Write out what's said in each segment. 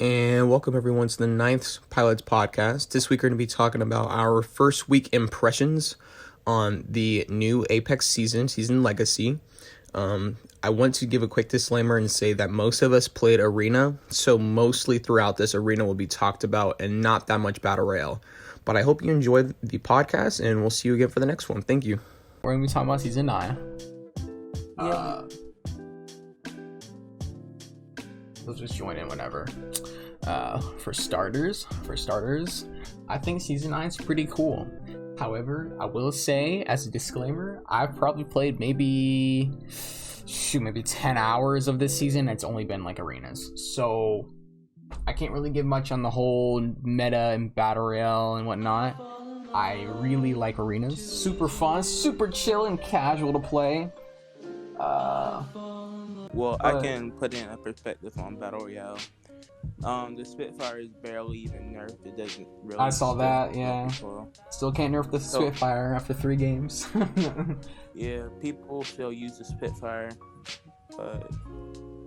And welcome everyone to the Ninth Pilots Podcast. This week we're going to be talking about our first week impressions on the new Apex season Legacy. I want to give a quick disclaimer and say that most of us played Arena, so mostly throughout this, Arena will be talked about and not that much Battle Royale. But I hope you enjoyed the podcast, and we'll see you again for the next one. Thank you. We're going to be talking about Season 9. Let's just join in whenever. For starters, I think Season 9 is pretty cool. However, I will say, as a disclaimer, I've probably played maybe 10 hours of this season. It's only been like arenas. So I can't really give much on the whole meta and Battle Royale and whatnot. I really like arenas. Super fun, super chill and casual to play. I can put in a perspective on Battle Royale. The Spitfire is barely even nerfed. It doesn't really. I saw that, yeah. Still can't nerf the Spitfire after 3 games. Yeah, people still use the Spitfire, but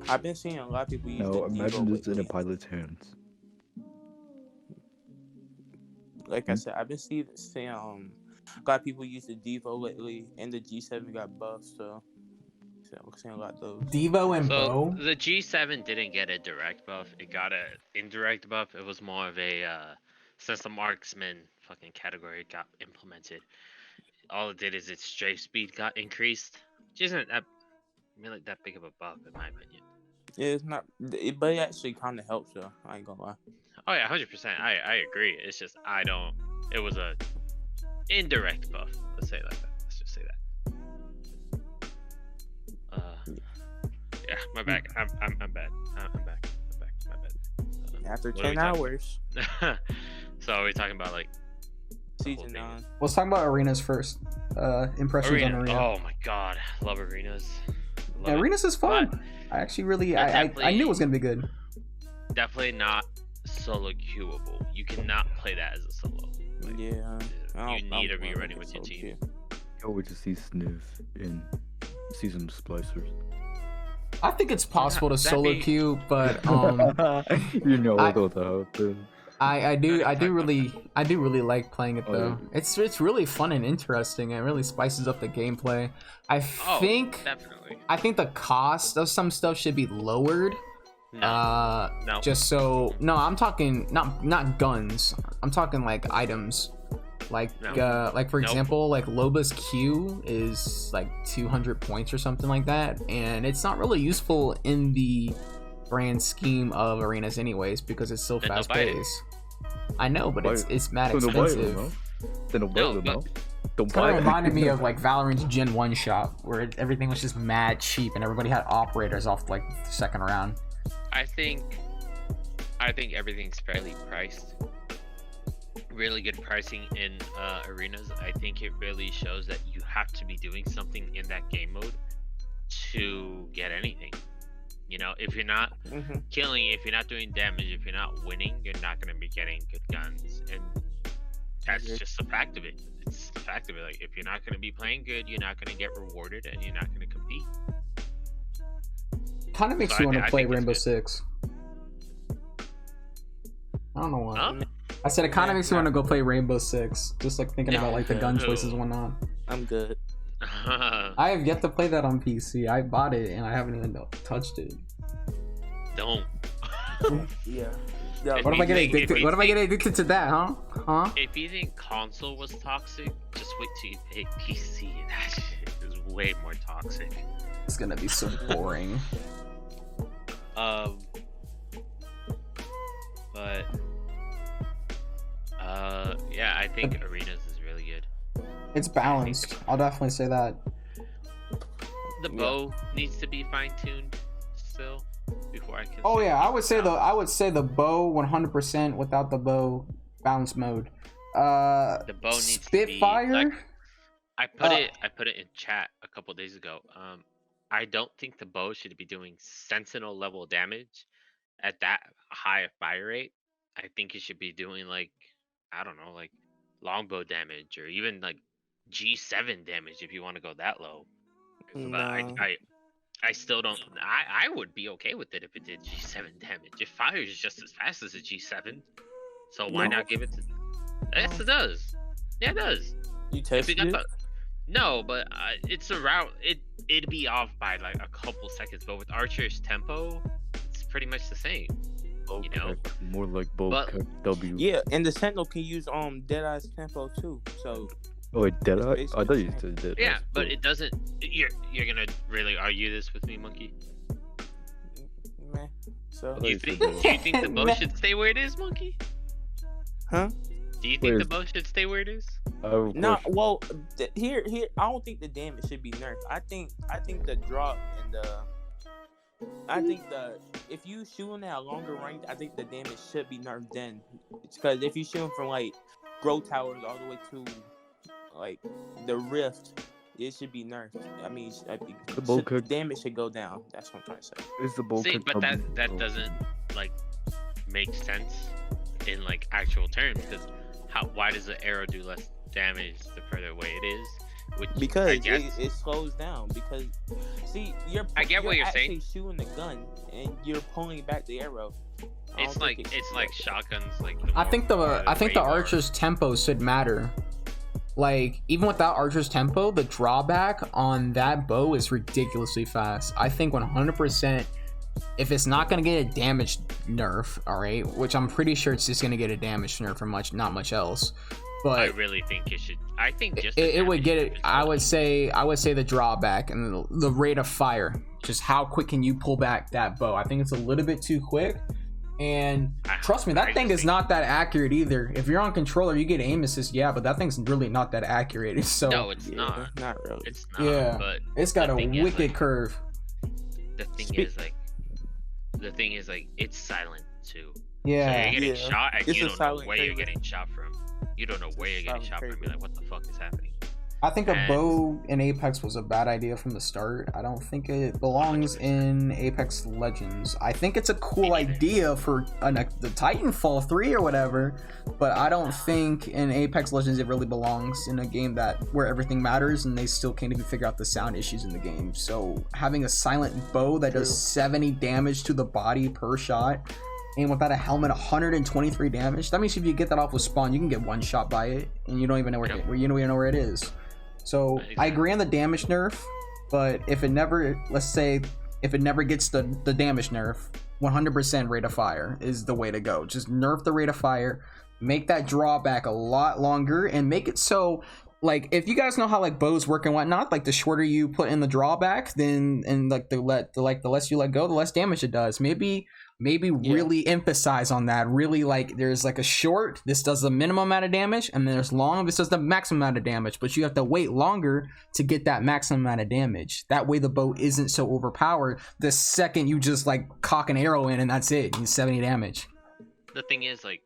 I've been seeing a lot of people use No, the imagine Devo this in a lately. pilot's hands. Like I said, I've been seeing a lot of people use the Devo lately, and the G7 got buffed, so we're seeing a lot of those. Devo and Bo. The G7 didn't get a direct buff. It got an indirect buff. It was more of a since the marksman fucking category got implemented, all it did is its strafe speed got increased, which isn't that really that big of a buff in my opinion. It's not, but it actually kind of helps though. I ain't gonna lie. Oh yeah, 100%. I agree. It's just it was a indirect buff. Let's say it like that. Let's just say that. Yeah, my bad. I'm bad. I'm back. My bad. After what are we 10 talking- hours, So are we talking about like Season 9. Let's talk about arenas first. Impressions on Arena. Oh my god, love arenas. Yeah, arenas is fun. But I actually really, Yeah, I knew it was gonna be good. definitely not solo queuable. You cannot play that as a solo. Like, Yeah, you need to be running with your team. Can't wait to see Sniff in Season Splicers. I think it's possible to That'd solo be- queue, but You know I- what'll happen. I do really like playing it though. yeah. It's really fun and interesting. It really spices up the gameplay. I Oh, think definitely. the cost of some stuff should be lowered. No. No. Just so I'm talking not guns. I'm talking like items. Like No. like for Nope. example, like Loba's Q is like 200 points or something like that, and it's not really useful in the grand scheme of arenas anyways because it's so Then don't fast buy it. paced. I know, but it's mad Then don't buy it, expensive. no? Then don't buy No, it, but- no? Don't Kind buy of it. reminded me of like Valorant's Gen 1 shop where everything was just mad cheap and everybody had operators off like the second round. I think everything's fairly priced. Really good pricing in arenas. I think it really shows that you have to be doing something in that game mode to get anything. You know, if you're not Mm-hmm. killing, if you're not doing damage, if you're not winning, you're not gonna be getting good guns, and that's Agreed. just a fact of it. It's a fact of it. Like if you're not gonna be playing good, you're not gonna get rewarded, and you're not gonna compete. Kind of makes So you I want thi- to I play think it's Rainbow good. Six. I don't know why. Huh? I said it kind of Yeah, makes you want to go play Rainbow Six, just like thinking No. about like the gun choices and No. whatnot. I'm good. I have yet to play that on PC. I bought it and I haven't even touched it. Don't. Yeah. If What if you I get think- addicted? if you What if I get think- addicted to that, huh? Huh? If you think console was toxic, just wait till you hit PC. That shit is way more toxic. It's gonna be so boring. But yeah, I think arenas is really good. It's balanced. I'll definitely say that. The bow needs to be fine tuned still before I can. Oh say yeah, I would say no. I would say the bow 100% without the bow balance mode. The bow needs Spitfire. to be like, I Uh, put it in chat a couple days ago. I don't think the bow should be doing sentinel level damage at that high a fire rate. I think it should be doing like, I don't know, like longbow damage or even like G7 damage if you want to go that low. But No. I still don't. I would be okay with it if it did G7 damage. It fires just as fast as a G7, so why No. not give it to? Yes, it does. Yeah, it does. You If tested got it? no, but it's around. It'd be off by like a couple seconds, but with Archer's tempo, it's pretty much the same. Bow You know? cut, more like bow But- cut W. Yeah, and the Sentinel can use Deadeye's tempo too. So Oh, wait, Deadeye? It's I thought you basically said Deadeye. Yeah, but it doesn't. You're gonna really argue this with me, Monkey? man. So Do you Like, think the bow should stay where it is, Monkey? huh? Do you think Where the is- bow should stay where it is? No, well, here, I don't think the damage should be nerfed. I think the drop and if you shooting at a longer range, I think the damage should be nerfed then. Because if you shooting from like Grow Towers all the way to like the Rift, it should be nerfed. I mean, The bow cut- damage should go down. That's what I'm trying to say. Is the bow See, cut but W? that Oh. doesn't like make sense in like actual terms because why does the arrow do less damage the further away it is? Which Because I guess, it slows down. Because see, I get what you're actually saying. shooting the gun and you're pulling back the arrow. I it's don't like think it it's should like be shotguns. Like I think the more radar. Archer's tempo should matter. Like even without Archer's tempo, the drawback on that bow is ridiculously fast. I think 100%. If it's not gonna get a damage nerf, all right, which I'm pretty sure it's just gonna get a damage nerf for not much else. I But really think it should. I think just it would get it. damage I nerf would is say the drawback and the rate of fire. Just how quick can you pull back that bow? I think it's a little bit too quick. And trust me, that I thing just is think- not that accurate either. If you're on controller, you get aim assist, yeah, but that thing's really not that accurate. So No, it's Yeah, not. not really. It's not. Yeah. But it's got the a thing is, wicked like, curve. the thing Spe- is like, it's silent too. Yeah. So you're getting Yeah. shot and It's you a don't know silent where you're trigger. getting shot from. You don't know where you're getting silent shot from. You're trigger. like, what the fuck is happening? I think a And- bow in Apex was a bad idea from the start. I don't think it belongs in Apex Legends. I think it's a cool Me neither. idea for the Titanfall 3 or whatever, but I don't think in Apex Legends it really belongs in a game where everything matters and they still can't even figure out the sound issues in the game. So having a silent bow that does True. 70 damage to the body per shot and without a helmet 123 damage, that means if you get that off with spawn, you can get one shot by it and you don't even know Yeah. you don't even know where it is. So I agree on the damage nerf, but if it never, let's say, if it never gets the damage nerf, 100% rate of fire is the way to go. Just nerf the rate of fire, make that drawback a lot longer, and make it so, like, if you guys know how like bows work and whatnot, like the shorter you put in the drawback, then and like the less you let go, the less damage it does. Maybe Yeah. really emphasize on that. Really, like, there's like a short, this does the minimum amount of damage, and then there's long, this does the maximum amount of damage, but you have to wait longer to get that maximum amount of damage. That way the bow isn't so overpowered the second you just like cock an arrow in and that's it, and 70 damage. The thing is, like,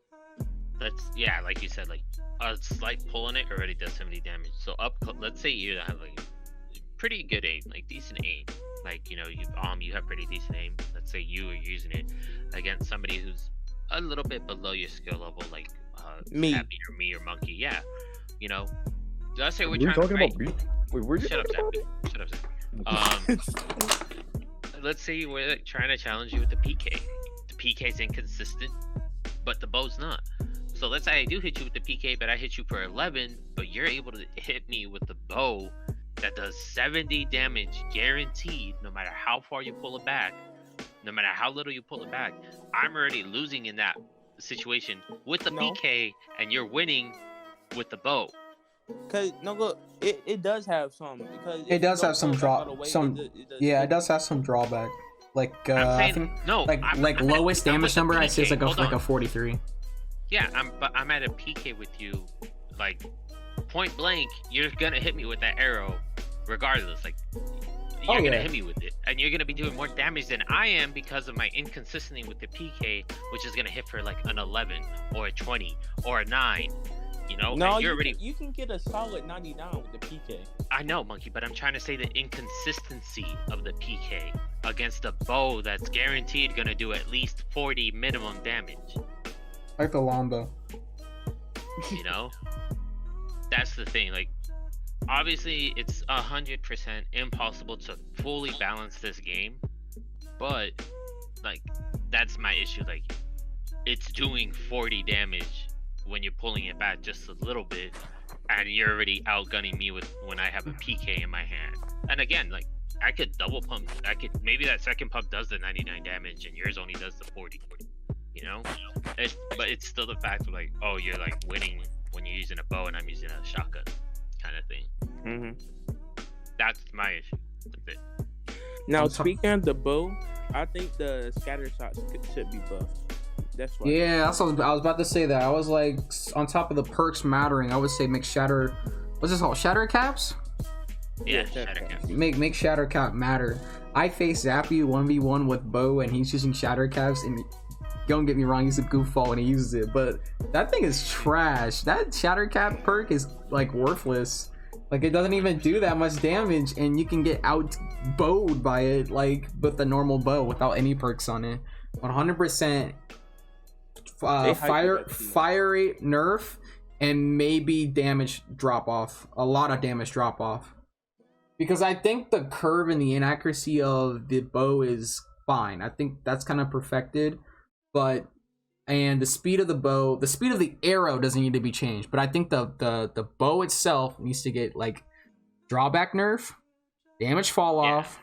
like you said, like a slight pull on it already does 70 damage. So let's say you have like pretty good aim, like decent aim. Like, you know, you have pretty decent aim. Let's say you are using it against somebody who's a little bit below your skill level, like Me. Happy or me or Monkey. Yeah, you know. Let's say we're We're trying to talking fight. about beat. Wait, we're Shut up, Zappy. Shut up, Zappy. Let's say we're like, trying to challenge you with the PK. The PK's inconsistent, but the bow's not. So let's say I do hit you with the PK, but I hit you for 11, but you're able to hit me with the bow that does 70 damage guaranteed, no matter how far you pull it back, no matter how little you pull it back. I'm already losing in that situation with the No. PK, and you're winning with the bow. Cause no, look, it does have some. Because if It does you don't have some pull back all the way, yeah, it does have some drawback. Like I'm I saying think no. like I'm at- lowest I'm damage with the number I say is PK. Hold like a on. 43. Yeah, I'm at a PK with you, like point blank. You're gonna hit me with that arrow, regardless. Like you're gonna yeah. hit me with it, and you're gonna be doing more damage than I am because of my inconsistency with the PK, which is gonna hit for like an 11 or a 20 or a 9. You know, No, and you're you can get a solid 99 with the PK. I know, Monkey, but I'm trying to say the inconsistency of the PK against a bow that's guaranteed gonna do at least 40 minimum damage. Like the longbow. You know, that's the thing. Like, obviously it's 100% impossible to fully balance this game, but like that's my issue. Like it's doing 40 damage when you're pulling it back just a little bit, and you're already outgunning me with when I have a PK in my hand. And again, like I could double pump. Maybe that second pump does the 99 damage, and yours only does the 40. You know, but it's still the fact of like, oh, you're like winning when you're using a bow and I'm using a shotgun, kind of thing. That's my issue with it. Now, speaking of the bow, I think the scatter shots should be buffed. That's why. Yeah, I was about to say that. I was like, on top of the perks mattering, I would say make shatter. What's this called? Shatter caps? Yeah, shatter cap. Make shatter cap matter. I face Zappy 1v1 with bow, and he's using shatter caps, and don't get me wrong, he's a goofball when he uses it, but that thing is trash. That shatter cap perk is like worthless. Like it doesn't even do that much damage, and you can get out bowed by it like with the normal bow without any perks on it. 100% fire rate nerf, and maybe damage drop off. A lot of damage drop off. Because I think the curve and the inaccuracy of the bow is fine. I think that's kind of perfected. And the speed of the bow, the speed of the arrow doesn't need to be changed. But I think the bow itself needs to get like drawback nerf, damage fall off,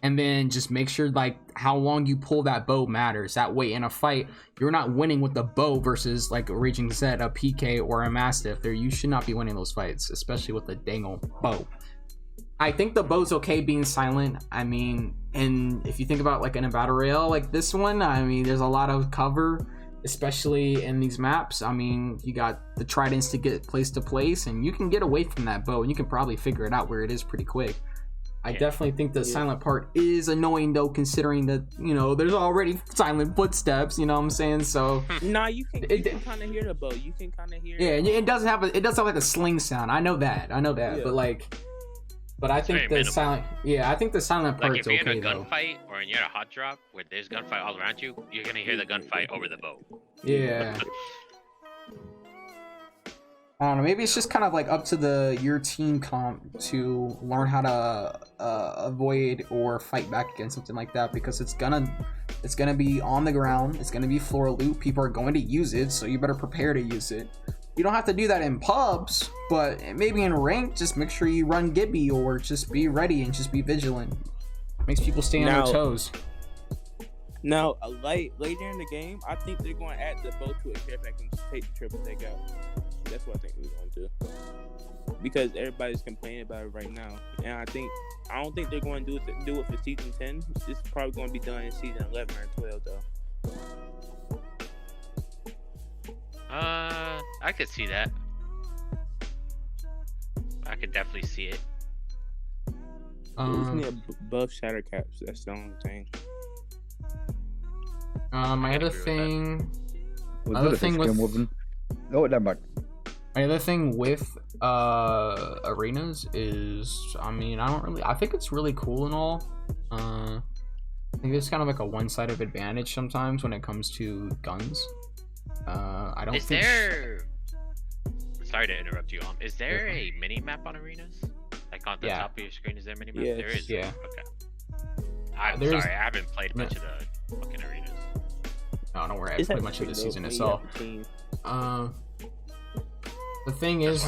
and then just make sure like how long you pull that bow matters. That way in a fight, you're not winning with the bow versus like a Raging Zed, a PK, or a Mastiff. You should not be winning those fights, especially with the dang old bow. I think the bow's okay being silent. I mean, and if you think about like in a battle royale like this one, I mean, there's a lot of cover, especially in these maps. I mean, you got the tridents to get place to place, and you can get away from that bow, and you can probably figure it out where it is pretty quick. I definitely think the silent part is annoying though, considering that, you know, there's already silent footsteps, you know what I'm saying? So nah, you can kind of hear the bow. You can kind of hear. Yeah, it does have like a sling sound. I know that, yeah. But I think the silent, I think the silent part's okay though. Like if you're in a gunfight or you're in a hot drop where there's gunfight all around you, you're gonna hear the gunfight over the bow. Yeah. I don't know. Maybe it's just kind of like up to your team comp to learn how to avoid or fight back against something like that, because it's gonna be on the ground. It's gonna be floor loot. People are going to use it, so you better prepare to use it. You don't have to do that in pubs, but maybe in rank, just make sure you run Gibby or just be ready and just be vigilant. Makes people stay on their toes. Now, later in the game, I think they're going to add the bow to a care pack and take the triple take out. That's what I think they're going to do. Because everybody's complaining about it right now. And I don't think they're going to do it for season 10. This is probably going to be done in season 11 or 12 though. I could see that. I could definitely see it. It's need above shatter caps. That's the only thing. My other thing. My other thing with arenas is, I mean, I think it's really cool and all. I think it's kind of like a one-sided advantage sometimes when it comes to guns. I don't think. Sorry to interrupt you. Is there a mini map on arenas? Like on the top of your screen, is there a mini map? Yes. There is. Yeah. Okay. I'm sorry, I haven't played much of the fucking arenas. No, don't worry. I played much of the season itself. The thing is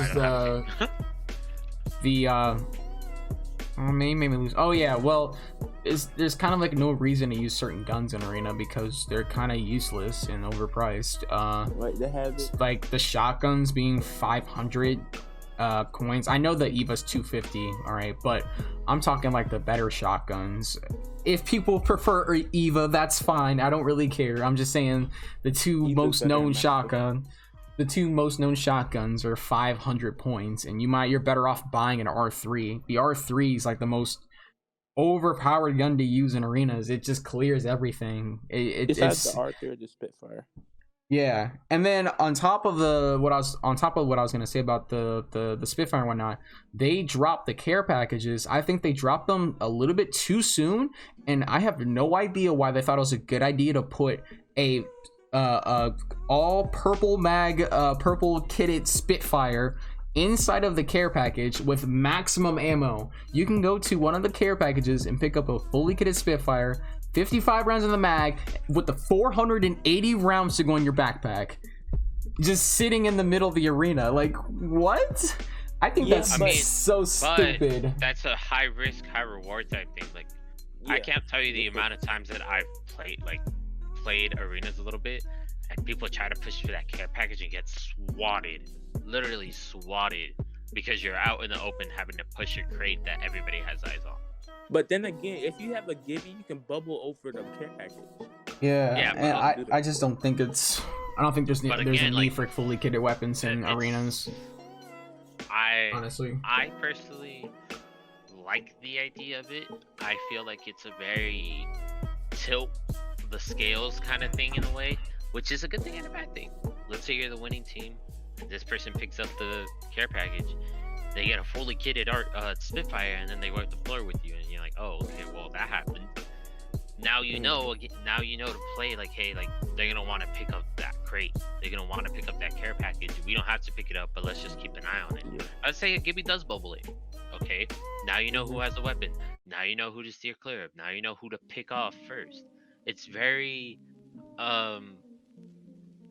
made me lose. Oh yeah, well, there's kind of like no reason to use certain guns in arena because they're kind of useless and overpriced. Right, they have it. Like the shotguns being 500 coins. I know the Eva's 250, all right, but I'm talking like the better shotguns. If people prefer Eva, that's fine. I don't really care. I'm just saying the two most known shotguns are 500 points, and you're better off buying an R3. The R3 is like the most overpowered gun to use in arenas. It just clears everything. It's the R3 or the Spitfire. Yeah, and then on top of what I was gonna say about the Spitfire and whatnot, they dropped the care packages. I think they dropped them a little bit too soon, and I have no idea why they thought it was a good idea to put a all purple mag purple kitted Spitfire inside of the care package with maximum ammo. You can go to one of the care packages and pick up a fully kitted Spitfire, 55 rounds in the mag, with the 480 rounds to go in your backpack, just sitting in the middle of the arena. Like, what? I think that's so stupid. That's a high risk, high reward type thing. Like, I can't tell you the amount of times that I've played arenas a little bit, and people try to push for that care package and get swatted, literally swatted, because you're out in the open having to push a crate that everybody has eyes on. But then again, if you have a Gibby, you can bubble over the care package. Yeah, and I just don't think it's. I don't think there's a need for fully kitted weapons in arenas. Honestly, I personally like the idea of it. I feel like it's a very tilt the scales kind of thing in a way, which is a good thing and a bad thing. Let's say you're the winning team. This person picks up the care package. They get a fully kitted Spitfire, and then they wipe the floor with you, and you're like, oh, okay, well, that happened. Now you know. Now you know to play. Like, hey, like they're gonna want to pick up that crate. They're gonna want to pick up that care package. We don't have to pick it up, but let's just keep an eye on it. Yeah. I'd say a Gibby does bubble it. Okay. Now you know who has a weapon. Now you know who to steer clear of. Now you know who to pick off first. It's very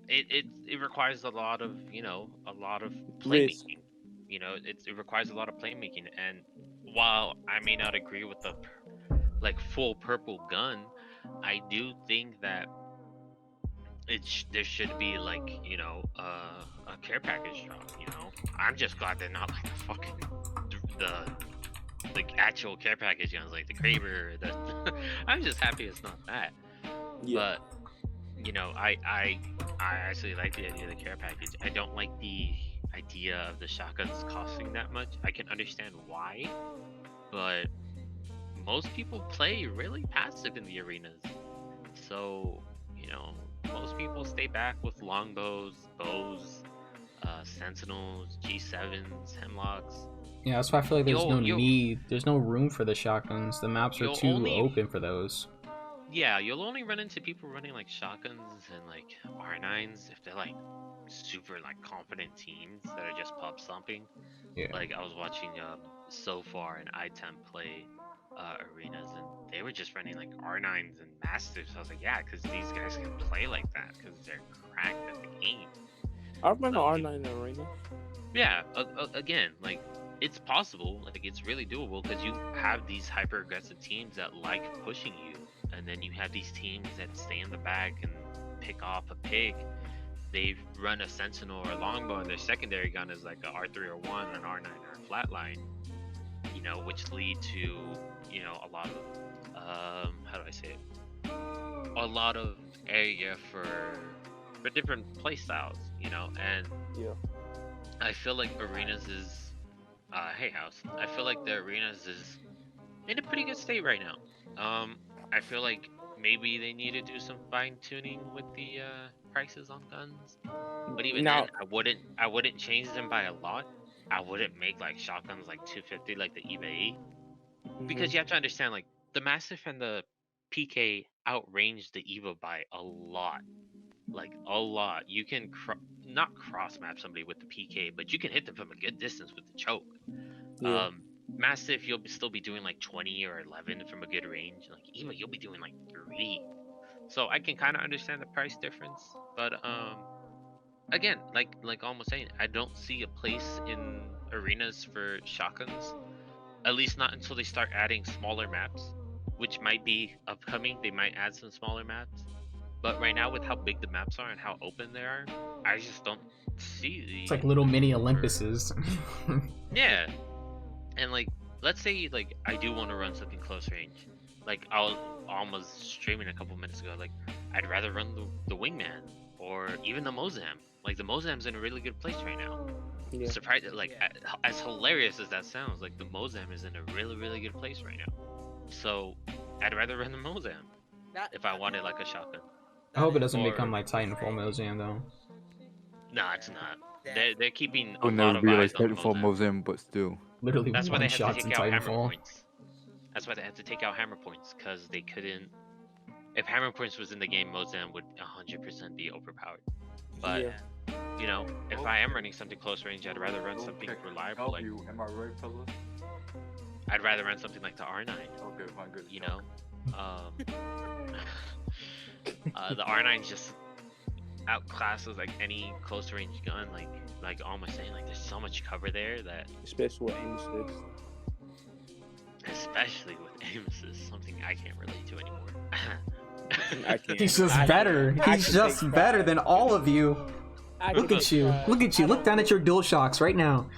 it requires a lot of playmaking. It requires a lot of playmaking, and while I may not agree with the full purple gun, I do think that there should be a care package drop. I'm just glad they're not like the fucking the actual care package guns like the Kraber. I'm just happy it's not that. Yeah. But I actually like the idea of the care package. I don't like the idea of the shotguns costing that much. I can understand why, but most people play really passive in the arenas. So, most people stay back with longbows, bows, sentinels, G7s, hemlocks. Yeah, that's why I feel like there's no need. There's no room for the shotguns. The maps are too open for those. Yeah, you'll only run into people running shotguns and R9s if they're super confident teams that are just pub stomping. Yeah. I was watching So Far and iTemp play arenas, and they were just running R9s and Masters. I was like, yeah, because these guys can play like that because they're cracked at the game. I've run an R9 in arena. Yeah, again, it's possible. It's really doable because you have these hyper aggressive teams that like pushing you, and then you have these teams that stay in the back and pick off a pig. They run a sentinel or a longbow, and their secondary gun is a R301, an R9, or a flatline. Which lead to a lot of how do I say it? A lot of area for different play styles, and yeah. I feel like arenas is hey House. I feel like the arenas is in a pretty good state right now. I feel like maybe they need to do some fine tuning with the prices on guns. But even then, I wouldn't change them by a lot. I wouldn't make shotguns 250 like the EVA 8. Because you have to understand the Mastiff and the PK outrange the EVA by a lot. A lot. You can not cross map somebody with the PK, but you can hit them from a good distance with the choke. Yeah. Mastiff, you'll still be doing 20 or 11 from a good range. EVA, you'll be doing 3. So I can kind of understand the price difference, but again, like almost saying, I don't see a place in arenas for shotguns. At least not until they start adding smaller maps, which might be upcoming. They might add some smaller maps. But right now, with how big the maps are and how open they are, I just don't see the... It's like little mini Olympuses. Yeah. And let's say I do want to run something close range. I was almost streaming a couple minutes ago. I'd rather run the Wingman or even the Mozam. The Mozam's in a really good place right now. Yeah. Surprised, as hilarious as that sounds, the Mozam is in a really, really good place right now. So I'd rather run the Mozam if I wanted a shotgun. I hope it doesn't become Titanfall Mozam though. No, it's not. They're keeping a I'll lot never of realize eyes on Titanfall Mozam. Mozam, but still. Literally That's why they had to take out hammer Titanfall. points. That's why they had to take out hammer points, because they couldn't. If hammer points was in the game, Mozam would 100% be overpowered. But You know, if I am running something close range, I'd rather run something reliable. Help Like you. Am I right, fellas? I'd rather run something like the R9. Okay, fine, good. You know, the R9 just outclasses like any close range gun. Like almost saying, like there's so much cover there that, Especially with aim assist. especially with aim assist, something I can't relate to anymore. I can't. He's just I better. can- I He's can just take better pride. than all of you. I Look can at take you. pride. Look at you. I Look don't- down at your dual shocks right now.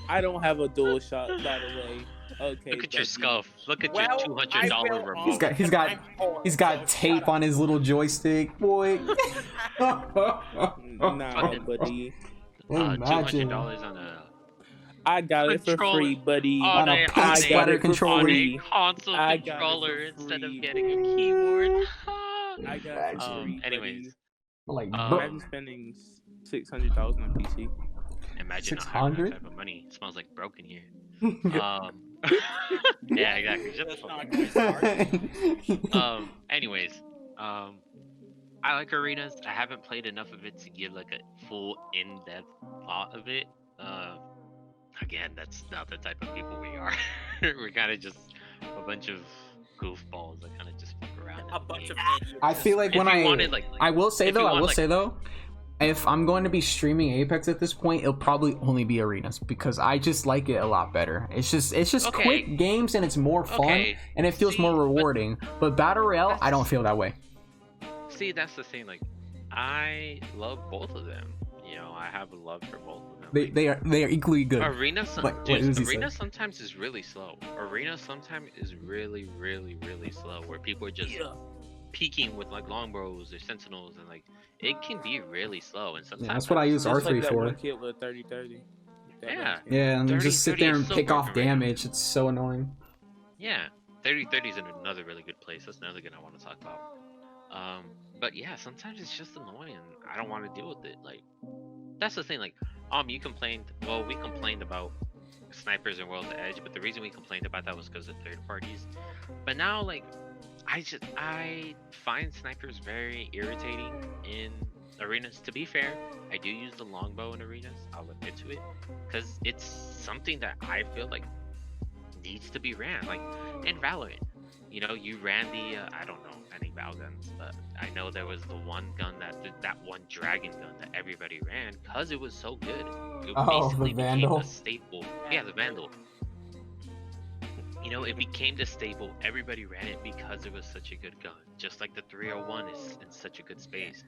I don't have a dual shot, by the way. Okay. Look at your but- scuff. Look at Well, your I $200 will remote. He's got tape on his little joystick, boy. Nah, Fucking- buddy. Imagine. $200 on a I got it for Controller. free, buddy. On a I pink got splatter it for controller. on a free. console I got it for controller instead of free. getting a keyboard. I got it for free, Anyways, Like, Um, bro. Imagine spending $600,000 on PC. imagine not having 600? that type of money. It smells like broken here. Yeah, exactly. Shut the fuck up. Anyways, I like arenas. I haven't played enough of it to give like a full in-depth thought of it. Again, that's not the type of people we are. We're kind of just a bunch of goofballs that kind of just fuck around. in A the bunch game. of idiots. I feel like If when you wanted, like, I will say if you though, want, like- if I'm going to be streaming Apex at this point, it'll probably only be arenas because I just like it a lot better. It's just Okay. quick games and it's more fun Okay, and it feels see, more but- rewarding. But Battle Royale, I don't feel that way. See, that's the thing. Like, I love both of them. You know, I have a love for both of them. They are equally good. Arena, What does he say? arena sometimes is really slow. Arena sometimes is really, really, really slow. Where people are just peeking with like longbows or sentinels, and like it can be really slow. And sometimes that's what I use Just R3 like that for. one kid with a 30-30. That Yeah. one kid. Yeah, and 30, just sit 30 there is and so pick off broken right now. damage. It's so annoying. Yeah, 30-30 is another really good place. That's another good I want to talk about. But yeah, sometimes it's just annoying. I don't want to deal with it. Like, that's the thing. Like, you complained. Well, we complained about snipers in World's Edge, but the reason we complained about that was because of third parties. But now, like, I find snipers very irritating in arenas. To be fair, I do use the longbow in arenas. I'll admit to it, because it's something that I feel like needs to be ran. Like in Valorant, you know, you ran the I don't know any Val guns, but I know there was the one gun that one dragon gun that everybody ran because it was so good. It Oh, basically the became Vandal? a staple. Yeah, the Vandal. You know, it became the staple. Everybody ran it because it was such a good gun. Just like the 301 is in such a good space.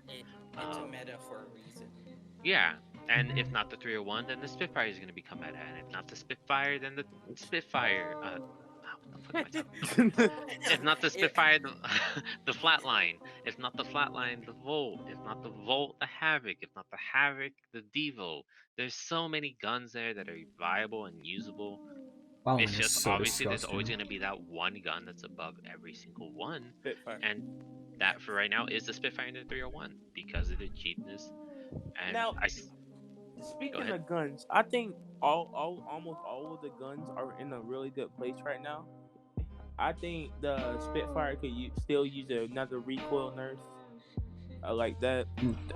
It's a meta for a reason. Yeah, and if not the 301, then the Spitfire is going to become meta. And if not the Spitfire, then the Spitfire. What the fuck am I talking about? If not the Spitfire, the Flatline. If not the Flatline, the Volt. If not the Volt, the Havoc. If not the Havoc, the Devo. There's so many guns there that are viable and usable. Oh, It's it's just so obviously there's always disgusting. going to be that one gun that's above every single one. Spitfire. And that for right now is the Spitfire and the 301 because of the cheapness. And Now, I s- Speaking ahead. of guns, I think almost all of the guns are in a really good place right now. I think the Spitfire could still use another recoil nerf. I like that.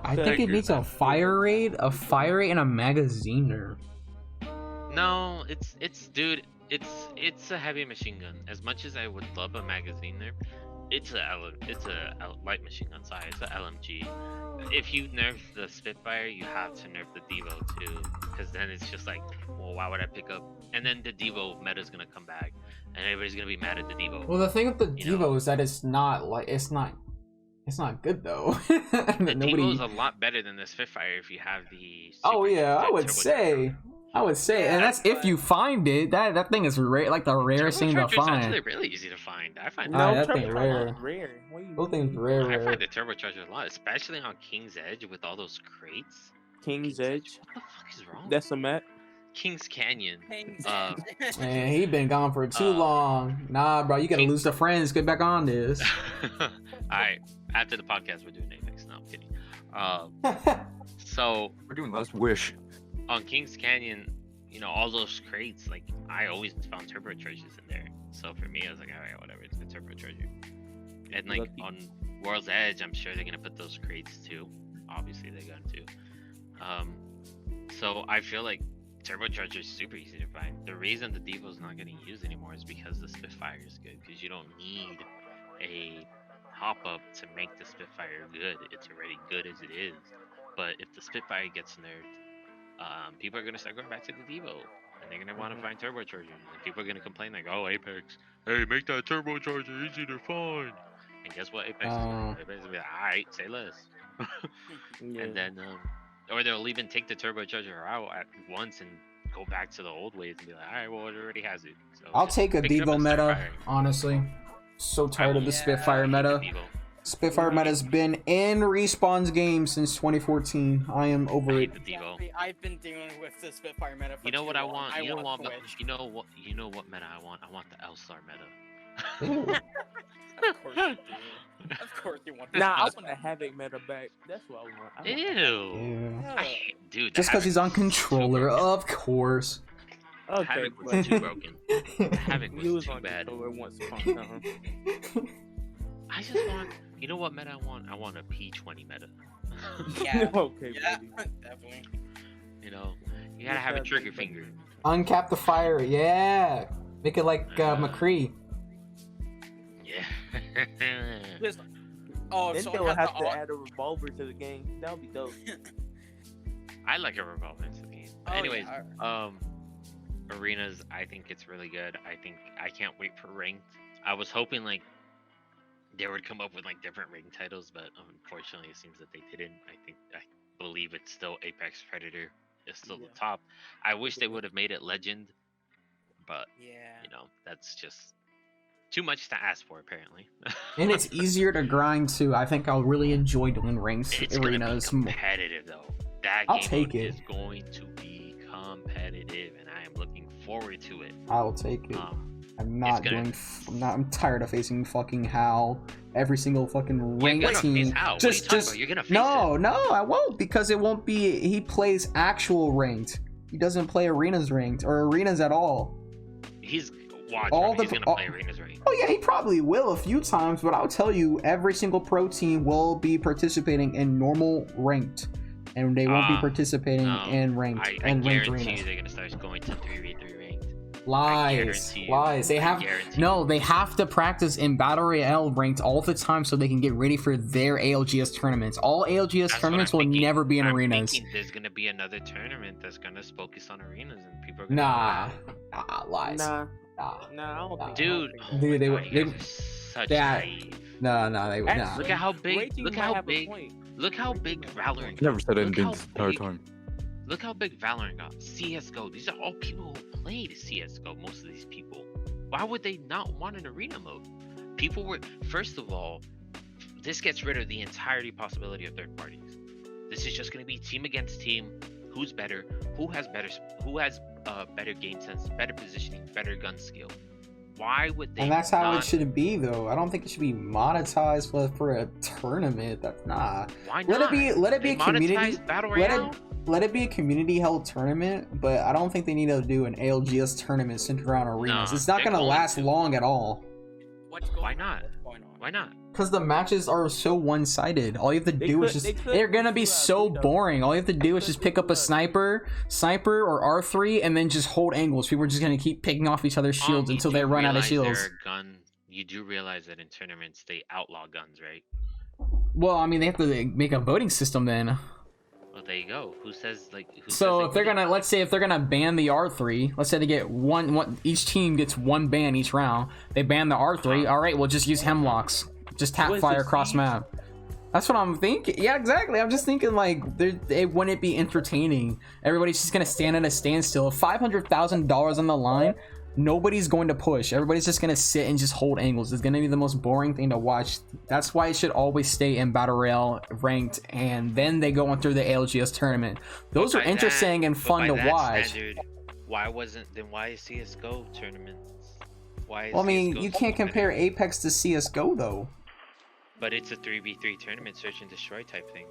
I think it needs a fire rate, and a magazine nerf. No, it's dude, it's a heavy machine gun. As much as I would love a magazine there, it's a light machine gun size. It's a LMG. If you nerf the Spitfire, you have to nerf the Devo too, because then it's just like, well, why would I pick up? And then the Devo meta's gonna come back, and everybody's gonna be mad at the Devo. Well, the thing with the You know. Devo is that it's not good though. The Nobody. Devo is a lot better than the Spitfire if you have the. Oh yeah, I would turbocharged say. and that's if you find it. That thing is rare, like the rarest thing to Turbocharger's actually find. really easy to find. I find Ah, No, that thing turbocharger rare. is rare. What do you Those things mean? rare. I find the turbocharger a lot, especially on King's Edge with all those crates. King's Edge. What the fuck is wrong? That's a map. King's Canyon. Things- Man, he been gone for too long. Nah, bro, you gotta King- lose the friends. Get back on this. Alright, after the podcast, we're doing Apex. No, I'm kidding. So We're doing Last Wish. on King's Canyon, you know, all those crates, like I always found turbochargers in there. So for me, I was like, alright, whatever, it's a turbocharger. And like Lucky. on World's Edge, I'm sure they're gonna put those crates too. obviously they're going to. So I feel like Turbocharger is super easy to find. The reason the Devo's not getting used anymore is because the Spitfire is good. Because you don't need a hop-up to make the Spitfire good. It's already good as it is. But if the Spitfire gets nerfed, people are going to start going back to the Devo. And they're going to want to find Turbochargers. And people are going to complain like, oh, Apex, hey, make that Turbocharger easy to find. And guess what Apex is going to do? Apex will be like, alright, say less. Yeah. And then, or they'll even take the turbocharger out at once and go back to the old ways and be like, all right, well, it already has it. So I'll just take a pick it up Devo and start meta, firing. honestly. So tired of the Yeah, Spitfire I hate meta. the Devo. Spitfire meta's been in Respawn's game since 2014. I am I over it. hate the Devo. Exactly. I've been dealing with the Spitfire meta for You know what too I long. want? You know what? Twitch. You know what meta I want? I want the L-Star meta. Ew. Of course you do. Of course you want that. Nah, I want the Havoc meta back. That's what I want. I want Ew. Ew. I hate, dude. the Just because Havoc he's on was so controller, broken. of course. The Okay, Havoc was but too broken. The Havoc he was was too on bad. controller once upon a time. I just want. You know what meta I want? I want a P20 meta. Yeah. Okay, Yeah, buddy. definitely. You know, you gotta have a trigger finger. Uncap the fire, yeah. Make it like McCree. Yeah. Just- Oh, Then so they'll it has have the to au- add a revolver to the game. That would be dope. I like a revolver into the game. Oh, Anyways, yeah. arenas, I think it's really good. I can't wait for ranked. I was hoping like they would come up with like different ranked titles, but unfortunately, it seems that they didn't. I believe it's still Apex Predator. It's still Yeah. the top. I wish they would have made it Legend, but Yeah. you know that's just too much to ask for apparently. And it's easier to grind too. I think I'll really enjoy doing ranked It's gonna be arenas. competitive though. That I'll game take mode it. is going to be competitive, and I am looking forward to it. I'll take it. I'm not gonna- doing. I'm tired of facing fucking Hal every single fucking You're ranked gonna team. face Hal. What are you talking about? You're gonna face no, him. no, I won't because it won't be. He plays actual ranked. He doesn't play arenas ranked or arenas at all. He's watch. All He's the- gonna all- play arenas right. Oh yeah, he probably will a few times, but I'll tell you, every single pro team will be participating in normal ranked, and they won't be participating No, in ranked I and ranked guarantee you arenas. they're gonna start going to 3v3 ranked. Lies, guarantee you. lies. They I have guarantee no. They have to practice in Battle Royale ranked all the time so they can get ready for their ALGS tournaments. All ALGS That's what tournaments I'm will thinking. never be in I'm arenas. thinking there's gonna be another tournament that's gonna focus on arenas, and people are gonna. Lies. Nah, Nah. nah, I don't think. Dude, I don't oh think Dude, my they God, would- you they- guys are such that- naive. No, they would Actually, not. Look at how big. Raging Look might at how have a big. point. Look how big Valorant got. Never said Look anything how this entire big- time. Look how big Valorant got. CS:GO. These are all people who played CS:GO. Most of these people. Why would they not want an arena mode? People were. First of all, this gets rid of the entirety possibility of third parties. This is just going to be team against team. Who's better? Who has better? Who has better game sense? Better positioning? Better gun skill? Why would they? And that's how not, it should be, though. I don't think it should be monetized for a tournament. That's not. Why Let not? it be They a community. monetized Battle Let Royale. let it be a community held tournament, but I don't think they need to do an ALGS tournament centered around arenas. No, It's not they're gonna going last to. long at all. What's going Why on? not? What's going on? Why not? Because the matches are so one-sided. All you have to They do is could- just they could they're gonna do be a so beat up. boring. All you have to do is could just pick up do a a- sniper or R3 and then just hold angles. People are just gonna keep picking off each other's shields You until do they run out of realize shields. there are gun. You do realize that in tournaments they outlaw guns, right? Well, I mean, they have to make a voting system then. Well, there you go. Who says like? Who So says if they're gonna, let's say if they're gonna ban the R3, let's say they get one each team gets one ban each round. They ban the R3. All right, we'll just use hemlocks. Just tap What is fire this, across Siege? map. That's what I'm thinking. Yeah, exactly. I'm just thinking like, it wouldn't be entertaining. Everybody's just gonna stand at a standstill. $500,000 on the line. Nobody's going to push. Everybody's just gonna sit and just hold angles. It's gonna be the most boring thing to watch. That's why it should always stay in Battle Royale ranked, and then they go on through the ALGS tournament. Those are interesting and fun to watch. Why is CS:GO tournaments? Why? Is Well, I mean, CS:GO you can't compare Apex to CS:GO though. But it's a 3v3 tournament, search and destroy type thing.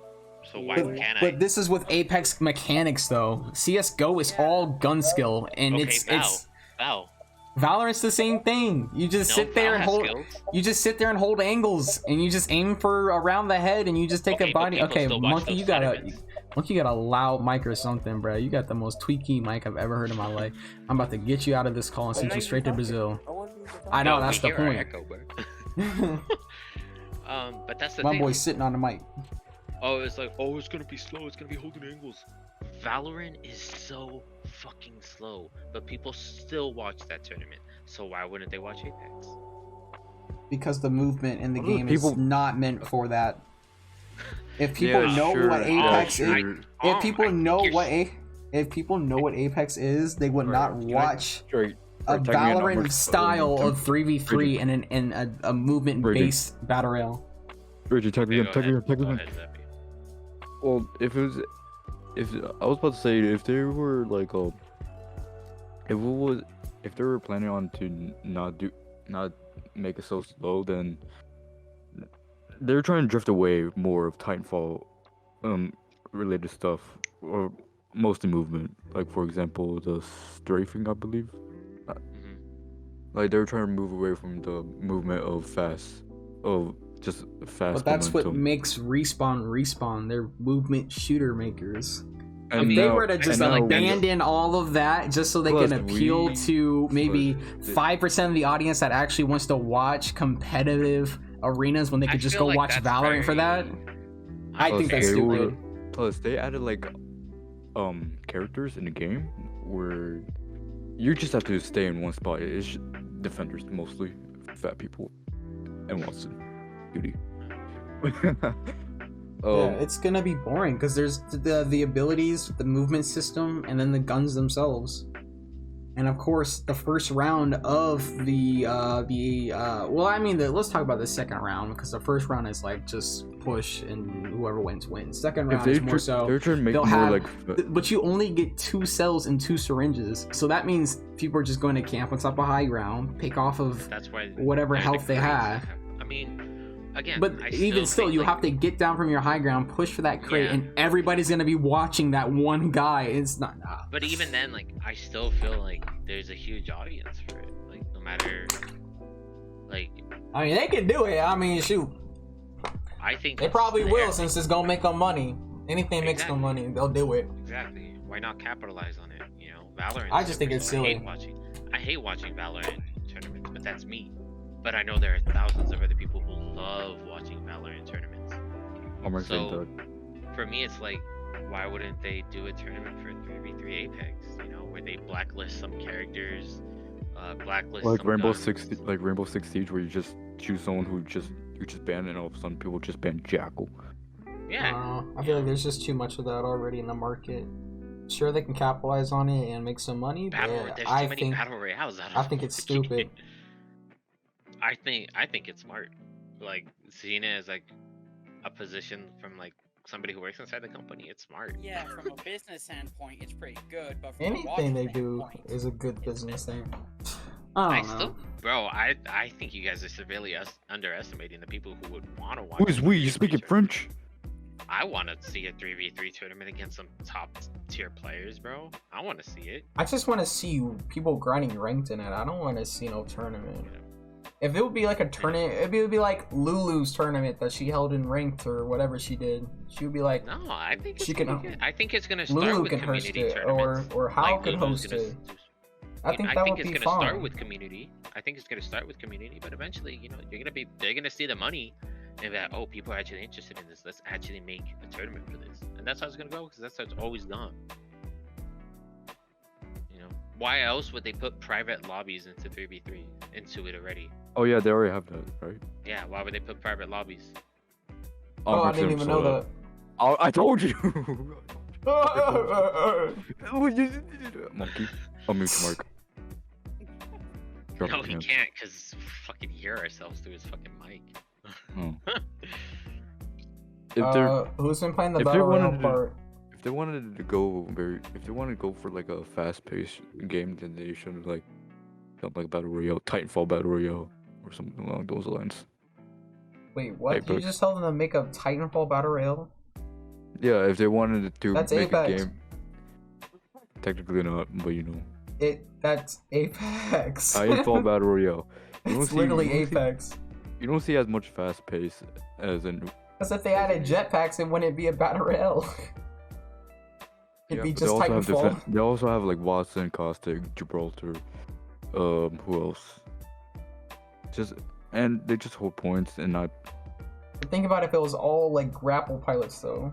So why But, can't I? but this is with Apex mechanics though. CS:GO is all gun skill, and Okay, it's Val. Valorant's the same thing. You just sit there and hold. You just sit there and hold angles, and you just aim for around the head, and you just take a body. Okay, Monkey, you got a loud mic or something, bro. You got the most tweaky mic I've ever heard in my life. I'm about to get you out of this call and send you straight to Brazil. I know, that's the point. But that's the my thing. boy's sitting on the mic. Oh, it's like, oh, it's gonna be slow. It's gonna be holding angles. Valorant is so fucking slow, but people still watch that tournament. So why wouldn't they watch Apex? Because the movement in the game is not meant for that. If people know what Apex is, if people know what Apex is, they would not watch a Valorant style of 3v3 and a movement-based battle royale. Richard, take me. Well, if I was about to say, if they were like if they were planning on to not make it so slow, then they're trying to drift away more of Titanfall related stuff, or mostly movement. Like, for example, the strafing, I believe. Like, they're trying to move away from the movement of just fast. But that's momentum. what makes Respawn. They're movement shooter makers. And if they were to just abandon all of that just so they can appeal to maybe 5% of the audience that actually wants to watch competitive arenas when they could just go watch Valorant for that, I think that's stupid. Plus, they added like characters in the game where you just have to stay in one spot. It's defenders mostly, fat people, and Watson, Beauty. Yeah, it's gonna be boring because there's the abilities, the movement system, and then the guns themselves. And of course, the first round of let's talk about the second round, because the first round is like just push and whoever wins. Second round is more so they'll have, but you only get 2 cells and 2 syringes, so that means people are just going to camp on top of high ground, pick off of whatever health they have. I mean, again, but even still, you have to get down from your high ground, push for that crate, and everybody's gonna be watching that one guy. It's not. But even then, like, I still feel like there's a huge audience for it. Like, no matter, like. I mean, they can do it. I mean, shoot. I think they probably will, since it's gonna make them money. Anything makes them money, they'll do it. Exactly. Why not capitalize on it? You know, Valorant. I just think it's silly. I hate watching Valorant tournaments, but that's me. But I know there are thousands of other people who love watching Valorant tournaments. So for me, it's like, why wouldn't they do a tournament for 3v3 Apex? You know, where they blacklist some characters, blacklist like some Rainbow guns. Six Siege, where you just choose someone who you just ban, and all of a sudden people just ban Jackal. Yeah. I feel like there's just too much of that already in the market. Sure, they can capitalize on it and make some money, but I think battle royales out of I think it's stupid. I think it's smart, like seeing it as like a position from like somebody who works inside the company. It's smart. Yeah, from a business standpoint, it's pretty good. But from anything they do is a good business thing. I think you guys are severely underestimating the people who would want to watch. Who is we? You speaking French? I want to see a 3v3 tournament against some top tier players, bro. I want to see it. I just want to see people grinding ranked in it. I don't want to see no tournament. Yeah. If it would be like a tournament, it would be like Lulu's tournament that she held in ranked or whatever she did. She would be like, no, I think she can. I think it's gonna start Lulu with can host community it, tournaments. or How can host it. I think that would be fun. It's gonna start with community. I think it's gonna start with community, but eventually, you know, they're gonna see the money, and that people are actually interested in this. Let's actually make a tournament for this, and that's how it's gonna go, because that's how it's always gone. You know, why else would they put private lobbies into 3v3 into it already? Oh yeah, they already have that, right? Yeah, why would they put private lobbies? Oh, I didn't even know that. I told you. Monkey, I'll mute Mark. No, he can't, because fucking hear ourselves through his fucking mic. Who's been playing the battle royale part? If they wanted to go for like a fast-paced game, then they should like something like Battle Royale, Titanfall Battle Royale, or something along those lines. Wait, what? Apex. You just told them to make a Titanfall Battle Royale? Yeah, if they wanted to That's make Apex. a game. Technically not, but you know. That's Apex. Titanfall Battle Royale. It's literally Apex. You don't see as much fast pace as in. Because if they added jetpacks, it wouldn't be a battle royale. It'd be but just Titanfall. they also have like Watson, Caustic, Gibraltar. Who else? And they just hold points and not Think about if it was all like grapple pilots though.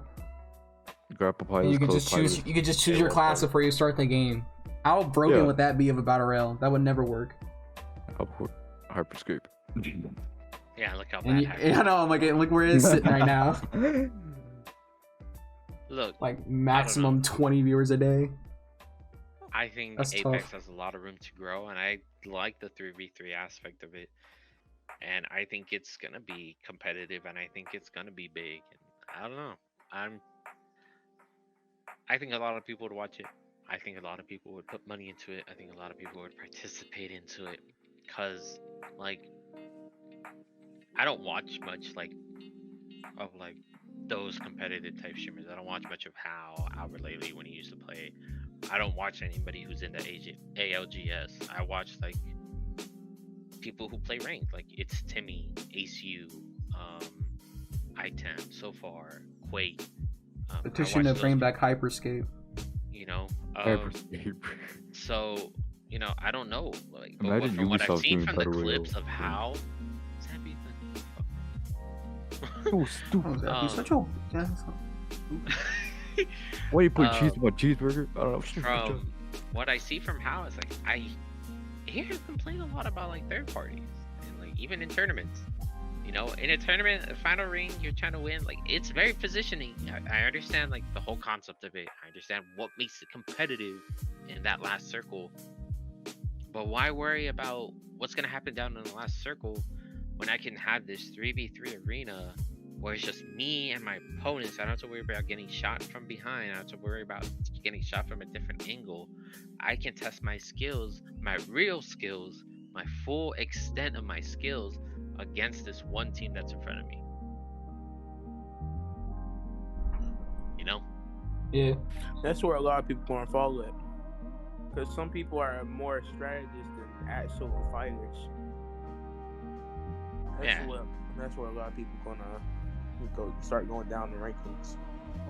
grapple pilots. You could close just choose. pilots. You could just choose your class before you start the game. How broken Yeah. would that be of a battle royale? That would never work. Hyperscape. Yeah, look how And that happened. I know. I'm like, look where it is sitting right now. Look, Like maximum 20 viewers a day. I think That's Apex tough. has a lot of room to grow, and I like the 3v3 aspect of it. And I think it's gonna be competitive, and I think it's gonna be big. And I don't know. I think a lot of people would watch it. I think a lot of people would put money into it. I think a lot of people would participate into it, cause like I don't watch much of those competitive type streamers. I don't watch much of Hal, Albert lately when he used to play. I don't watch anybody who's in the ALGS. I watch like people who play ranked. Like it's Timmy, ACU, iTem, so far, Quake. Petition to bring back Hyperscape. You know, Hyperscape. so you know, I don't know. Like, but Imagine from what I've Ubisoft seen doing from the Battle Royale. clips of how Zappy, So Oh, stupid. Zappy, such a Why you put cheese Um, on a cheeseburger? I don't know. from what I see from How is like I hear him complain a lot about like third parties and like even in tournaments. You know, in a tournament, a final ring, you're trying to win. Like it's very positioning. I understand like the whole concept of it. I understand what makes it competitive in that last circle. But why worry about what's gonna happen down in the last circle when I can have this 3v3 arena where it's just me and my opponents? I don't have to worry about getting shot from behind. I don't have to worry about getting shot from a different angle. I can test my skills, my real skills, my full extent of my skills against this one team that's in front of me. You know? Yeah. That's where a lot of people gonna fall at. Because some people are more strategists than actual fighters. Yeah. That's where a lot of people gonna start going down the rankings.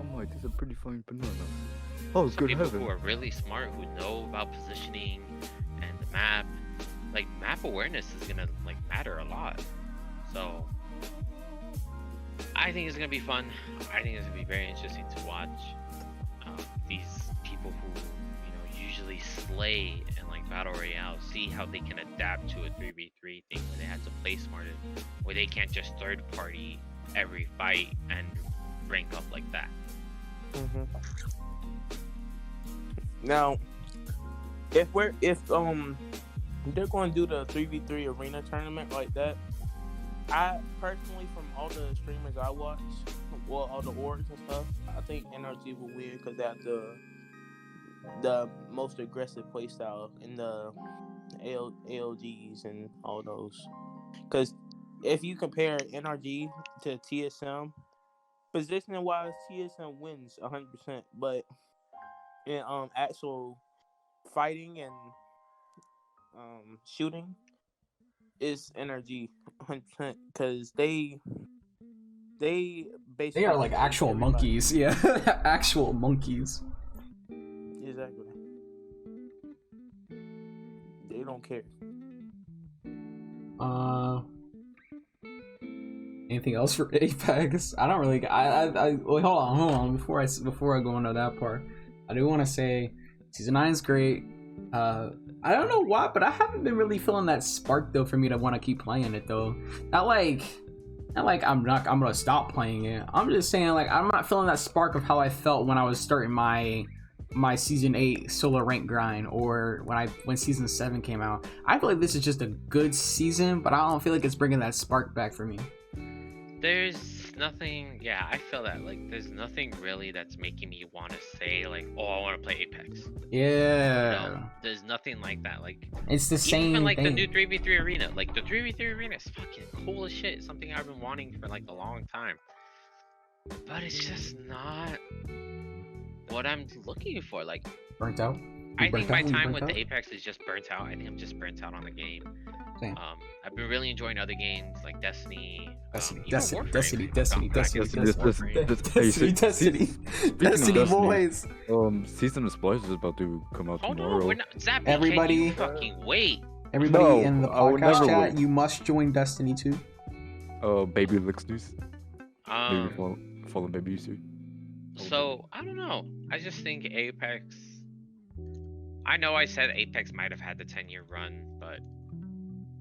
Oh my, this is a pretty fine banana. Oh, Some good people heaven. who are really smart, who know about positioning and the map. Like map awareness is gonna like matter a lot. So I think it's gonna be fun. I think it's gonna be very interesting to watch these people who usually slay in like battle royale, see how they can adapt to a 3v3 thing where they have to play smarter, where they can't just third party every fight and rank up like that. Now, if they're going to do the 3v3 arena tournament like that, I personally, from all the streamers I watch, well, all the orgs and stuff, I think NRG will win because they have the most aggressive playstyle in the ALGs and all those. Because if you compare NRG to TSM, positioning wise, TSM wins 100%, but in actual fighting and shooting is NRG 100% because they basically They are like actual everybody. monkeys. Yeah. Actual monkeys. Exactly. They don't care. Anything else for Apex? I don't really. I wait, hold on. Before I go into that part, I do want to say season 9 is great. I don't know why, but I haven't been really feeling that spark though for me to want to keep playing it though. Not like I'm gonna stop playing it. I'm just saying like I'm not feeling that spark of how I felt when I was starting my season 8 solo rank grind, or when season 7 came out. I feel like this is just a good season, but I don't feel like it's bringing that spark back for me. There's nothing, yeah, I feel that, like, there's nothing really that's making me want to say, like, oh, I want to play Apex. Yeah. No, there's nothing like that, like, It's the same even, like, thing. the new 3v3 arena, like, the 3v3 arena is fucking cool as shit, it's something I've been wanting for, like, a long time. But it's just not what I'm looking for, like, Burnt out? I burnt think my out? You time burnt with the out? Apex is just burnt out. I think I'm just burnt out on the game. Same. I've been really enjoying other games like Destiny. Destiny, even Destiny, Warframe. Destiny, I've Destiny, gone back Destiny, into Destiny, Warframe. Destiny, Destiny, boys. Season of Splice is about to come out Hold tomorrow. on, we're not. Zappy, Everybody- can you fucking wait? Everybody No, in the I would podcast never chat, wait. you must join Destiny 2. Baby Licks News. Maybe Um, follow Baby too. so I don't know. I just think Apex. I know I said Apex might have had the 10-year run, but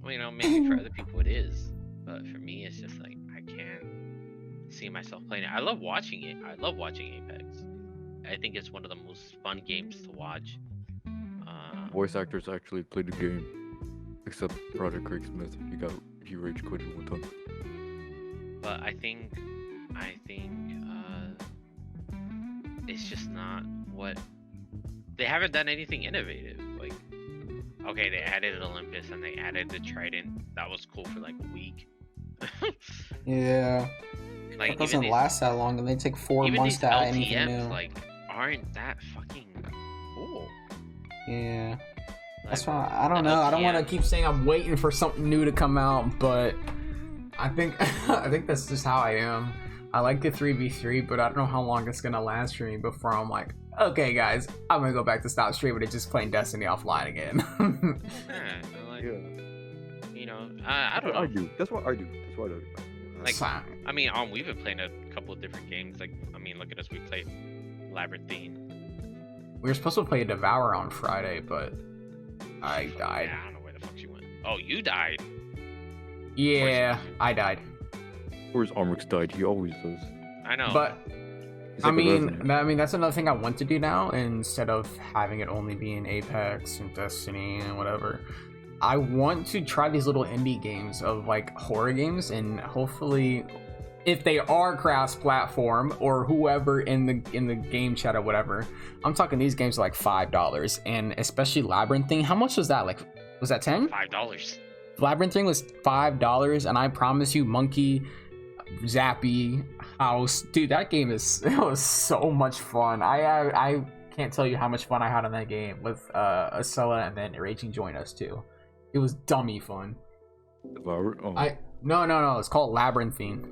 well, you know, maybe for other people it is. But for me, it's just like I can't see myself playing it. I love watching it. I love watching Apex. I think it's one of the most fun games to watch. Voice actors actually played the game, except Project Craig Smith. He rage quitted one time. But I think it's just not what they haven't done anything innovative. Like, okay, they added Olympus and they added the Trident. That was cool for like a week. Yeah, Like it doesn't last that long, and they take 4 even months these to add anything LTMs new. like aren't that fucking cool. Yeah, that's Like, why I don't the know. I don't want to LTM keep saying I'm waiting for something new to come out, but I think I think that's just how I am. I like the 3v3, but I don't know how long it's gonna last for me before I'm like, okay, guys, I'm gonna go back to stop streaming and just playing Destiny offline again. yeah, like, you know, I don't know. I do. That's what I do. Like, Fine. I mean, we've been playing a couple of different games. Like, I mean, look at us. We played Labyrinthine. We were supposed to play Devour on Friday, but I died. Yeah, I don't know where the fuck she went. Oh, you died. Yeah, I died. Of course, Armix died. He always does. I know. But He's I like a mean, resident. that's another thing I want to do now. Instead of having it only be in Apex and Destiny and whatever, I want to try these little indie games of like horror games, and hopefully, if they are cross-platform or whoever in the game chat or whatever, I'm talking these games are like $5, and especially Labyrinthine. How much was that? Like, was that 10? $5. Labyrinthine was $5, and I promise you, Monkey, Zappy, House, dude, that game it was so much fun. I can't tell you how much fun I had on that game with Acela, and then Raging joined us too. It was dummy fun. Devour? Oh. No, it's called Labyrinthine.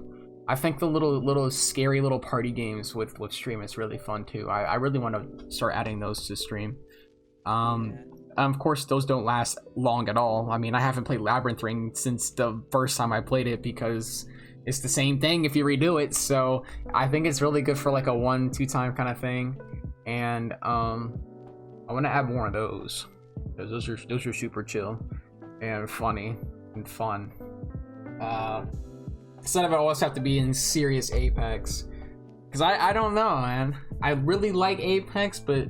I think the little scary little party games with stream is really fun too. I really want to start adding those to stream. Of course, those don't last long at all. I mean, I haven't played Labyrinthine since the first time I played it because it's the same thing if you redo it. So I think it's really good for like a 1-2 time kind of thing. And I want to add more of those. Those are super chill and funny and fun. Instead of it always have to be in serious Apex. Because I don't know, man. I really like Apex, but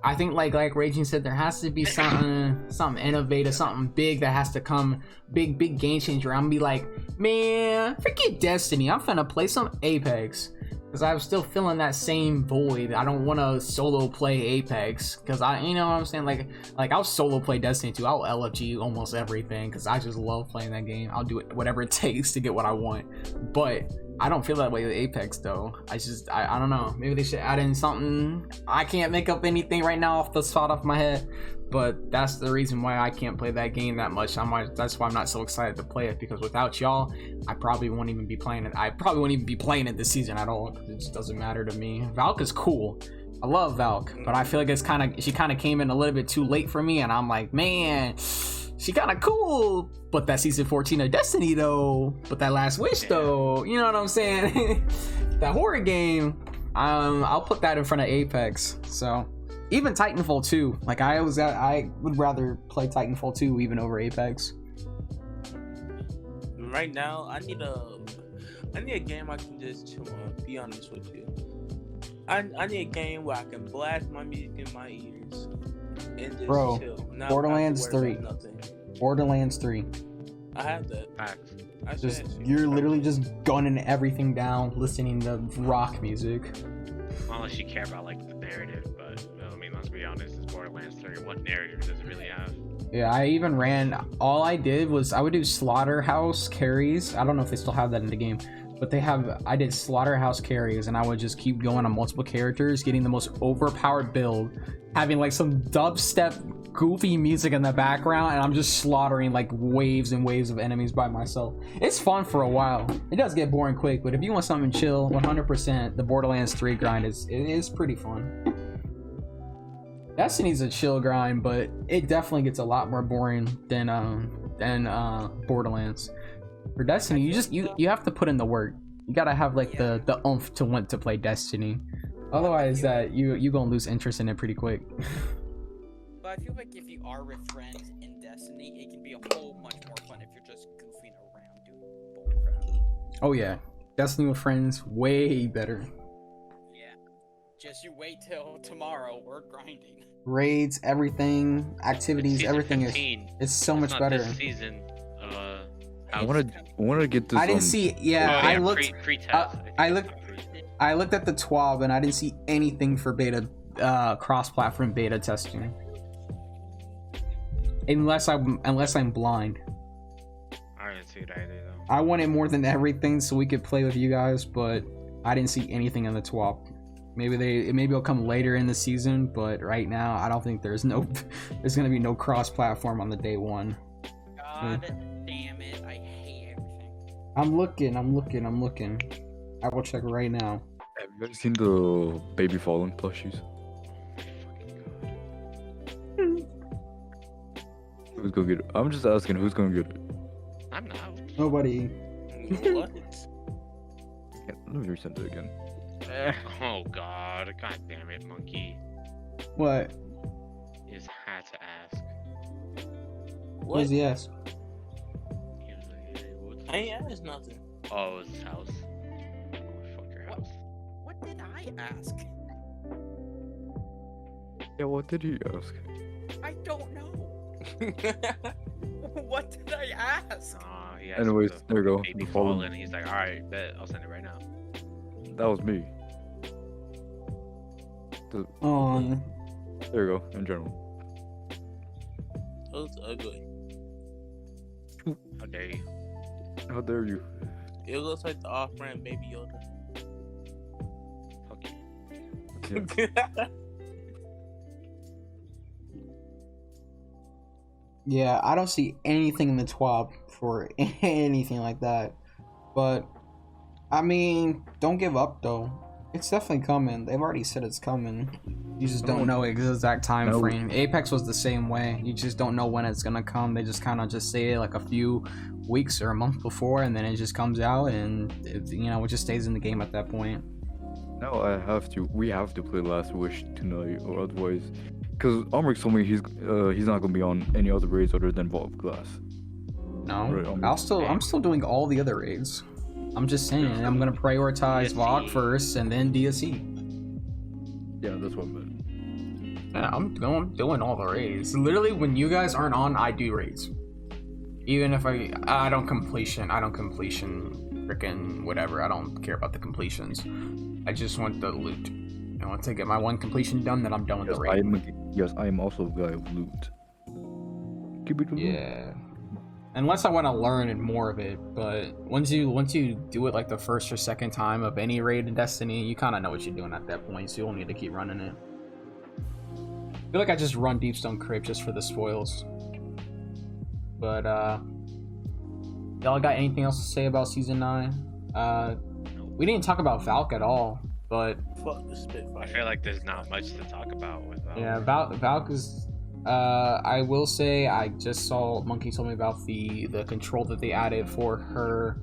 I think like Raging said, there has to be something innovative, something big that has to come, big game changer. I'm gonna be like, man, forget Destiny. I'm finna play some Apex. Because I'm still feeling that same void. I don't want to solo play Apex. Because you know what I'm saying? Like I'll solo play Destiny 2. I'll LFG almost everything. Because I just love playing that game. I'll do whatever it takes to get what I want. But I don't feel that way with Apex though. I don't know. Maybe they should add in something. I can't make up anything right now off the spot off my head. But that's the reason why I can't play that game that much. That's why I'm not so excited to play it, because without y'all, I probably won't even be playing it. I probably won't even be playing it this season at all. It just doesn't matter to me. Valk is cool. I love Valk, but I feel like she kind of came in a little bit too late for me, and I'm like, man, she kind of cool. But that season 14 of Destiny though, but that Last Wish though, you know what I'm saying? That horror game, I'll put that in front of Apex. So. Even Titanfall 2, like I would rather play Titanfall 2 even over Apex. Right now, I need a game I can just chill on. Be honest with you, I need a game where I can blast my music in my ears and just Bro, chill. Not Borderlands have to worry 3. about nothing. Borderlands 3. I have that. Facts. I Just said, you're literally just gunning everything down, listening to rock music. Unless you care about like the narrative, but I mean, let's be honest, it's Borderlands 3. What narrative does it really have? Yeah, I even ran. All I did was I would do Slaughterhouse carries. I don't know if they still have that in the game, but but I did slaughterhouse carries, and I would just keep going on multiple characters, getting the most overpowered build, having like some dubstep goofy music in the background, and I'm just slaughtering like waves and waves of enemies by myself. It's fun for a while. It does get boring quick, but if you want something chill, 100% the Borderlands 3 grind is pretty fun. Destiny's a chill grind, but it definitely gets a lot more boring than Borderlands. For Destiny, you have to put in the work. You gotta have like the oomph to want to play Destiny. Otherwise, that you gonna lose interest in it pretty quick. But I feel like if you are with friends in Destiny, it can be a whole much more fun if you're just goofing around doing bullcrap. Oh yeah, Destiny with friends, way better. Yeah. Just you wait till tomorrow. We're grinding. Raids, everything, activities, Season everything 15. is so That's much not better. This season. I want to get this. I didn't see. Yeah, Oh, I looked. Pre-test. I looked at the 12 and I didn't see anything for beta, cross-platform beta testing. Unless I'm blind. I didn't see it either though. I wanted more than everything so we could play with you guys, but I didn't see anything in the TWAP. Maybe it'll come later in the season, but right now I don't think there's gonna be no cross-platform on the day one. God damn it! I hate everything. I'm looking. I will check right now. Have you guys seen the Baby Fallen plushies? Who's gonna get it? I'm just asking who's gonna get it. I'm not. Nobody. What? Yeah, let me resend it again. Oh god damn it, monkey. What? Just had to ask. What is he ask? He was like, hey, what's I ain't asked nothing. Oh, it's his house. Oh, fuck your house. What did I ask? Yeah, what did he ask? I don't know. What did I ask? He asked Anyways, for the there you go. Baby The Fallen. Fallen. He's like, alright, bet, I'll send it right now. That was me. On. There you go. In general. That was ugly. How dare you? How dare you? It looks like the off-brand Baby Yoda. Fuck you. Yeah. Yeah, I don't see anything in the TWAP for anything like that. But I mean, don't give up though. It's definitely coming. They've already said it's coming. You just don't know its exact time No. frame. Apex was the same way. You just don't know when it's gonna come. They just kind of just say it like a few weeks or a month before, and then it just comes out, and it just stays in the game at that point. Now we have to play Last Wish tonight, or otherwise, because Omric told me he's not gonna be on any other raids other than Vault of Glass. No, Right, I'm still doing all the other raids. I'm just saying, I'm gonna prioritize DSC. VOG first, and then DSC. Yeah, that's what I meant. Yeah, I'm doing all the raids. Literally, when you guys aren't on, I do raids. Even if I don't completion, freaking whatever. I don't care about the completions. I just want the loot. I want to get my one completion done, then I'm done with Yes, the raid. I am also a guy of loot. Keep it loot. Yeah. Unless I want to learn more of it, but once you do it like the first or second time of any raid in Destiny, you kind of know what you're doing at that point, so you don't need to keep running it. I feel like I just run Deepstone Crypt just for the spoils. But y'all got anything else to say about Season 9? We didn't talk about Valk at all, but Fuck the Spitfire. I feel like there's not much to talk about with that. yeah, Valk is. I will say I just saw Monkey told me about the control that they added for her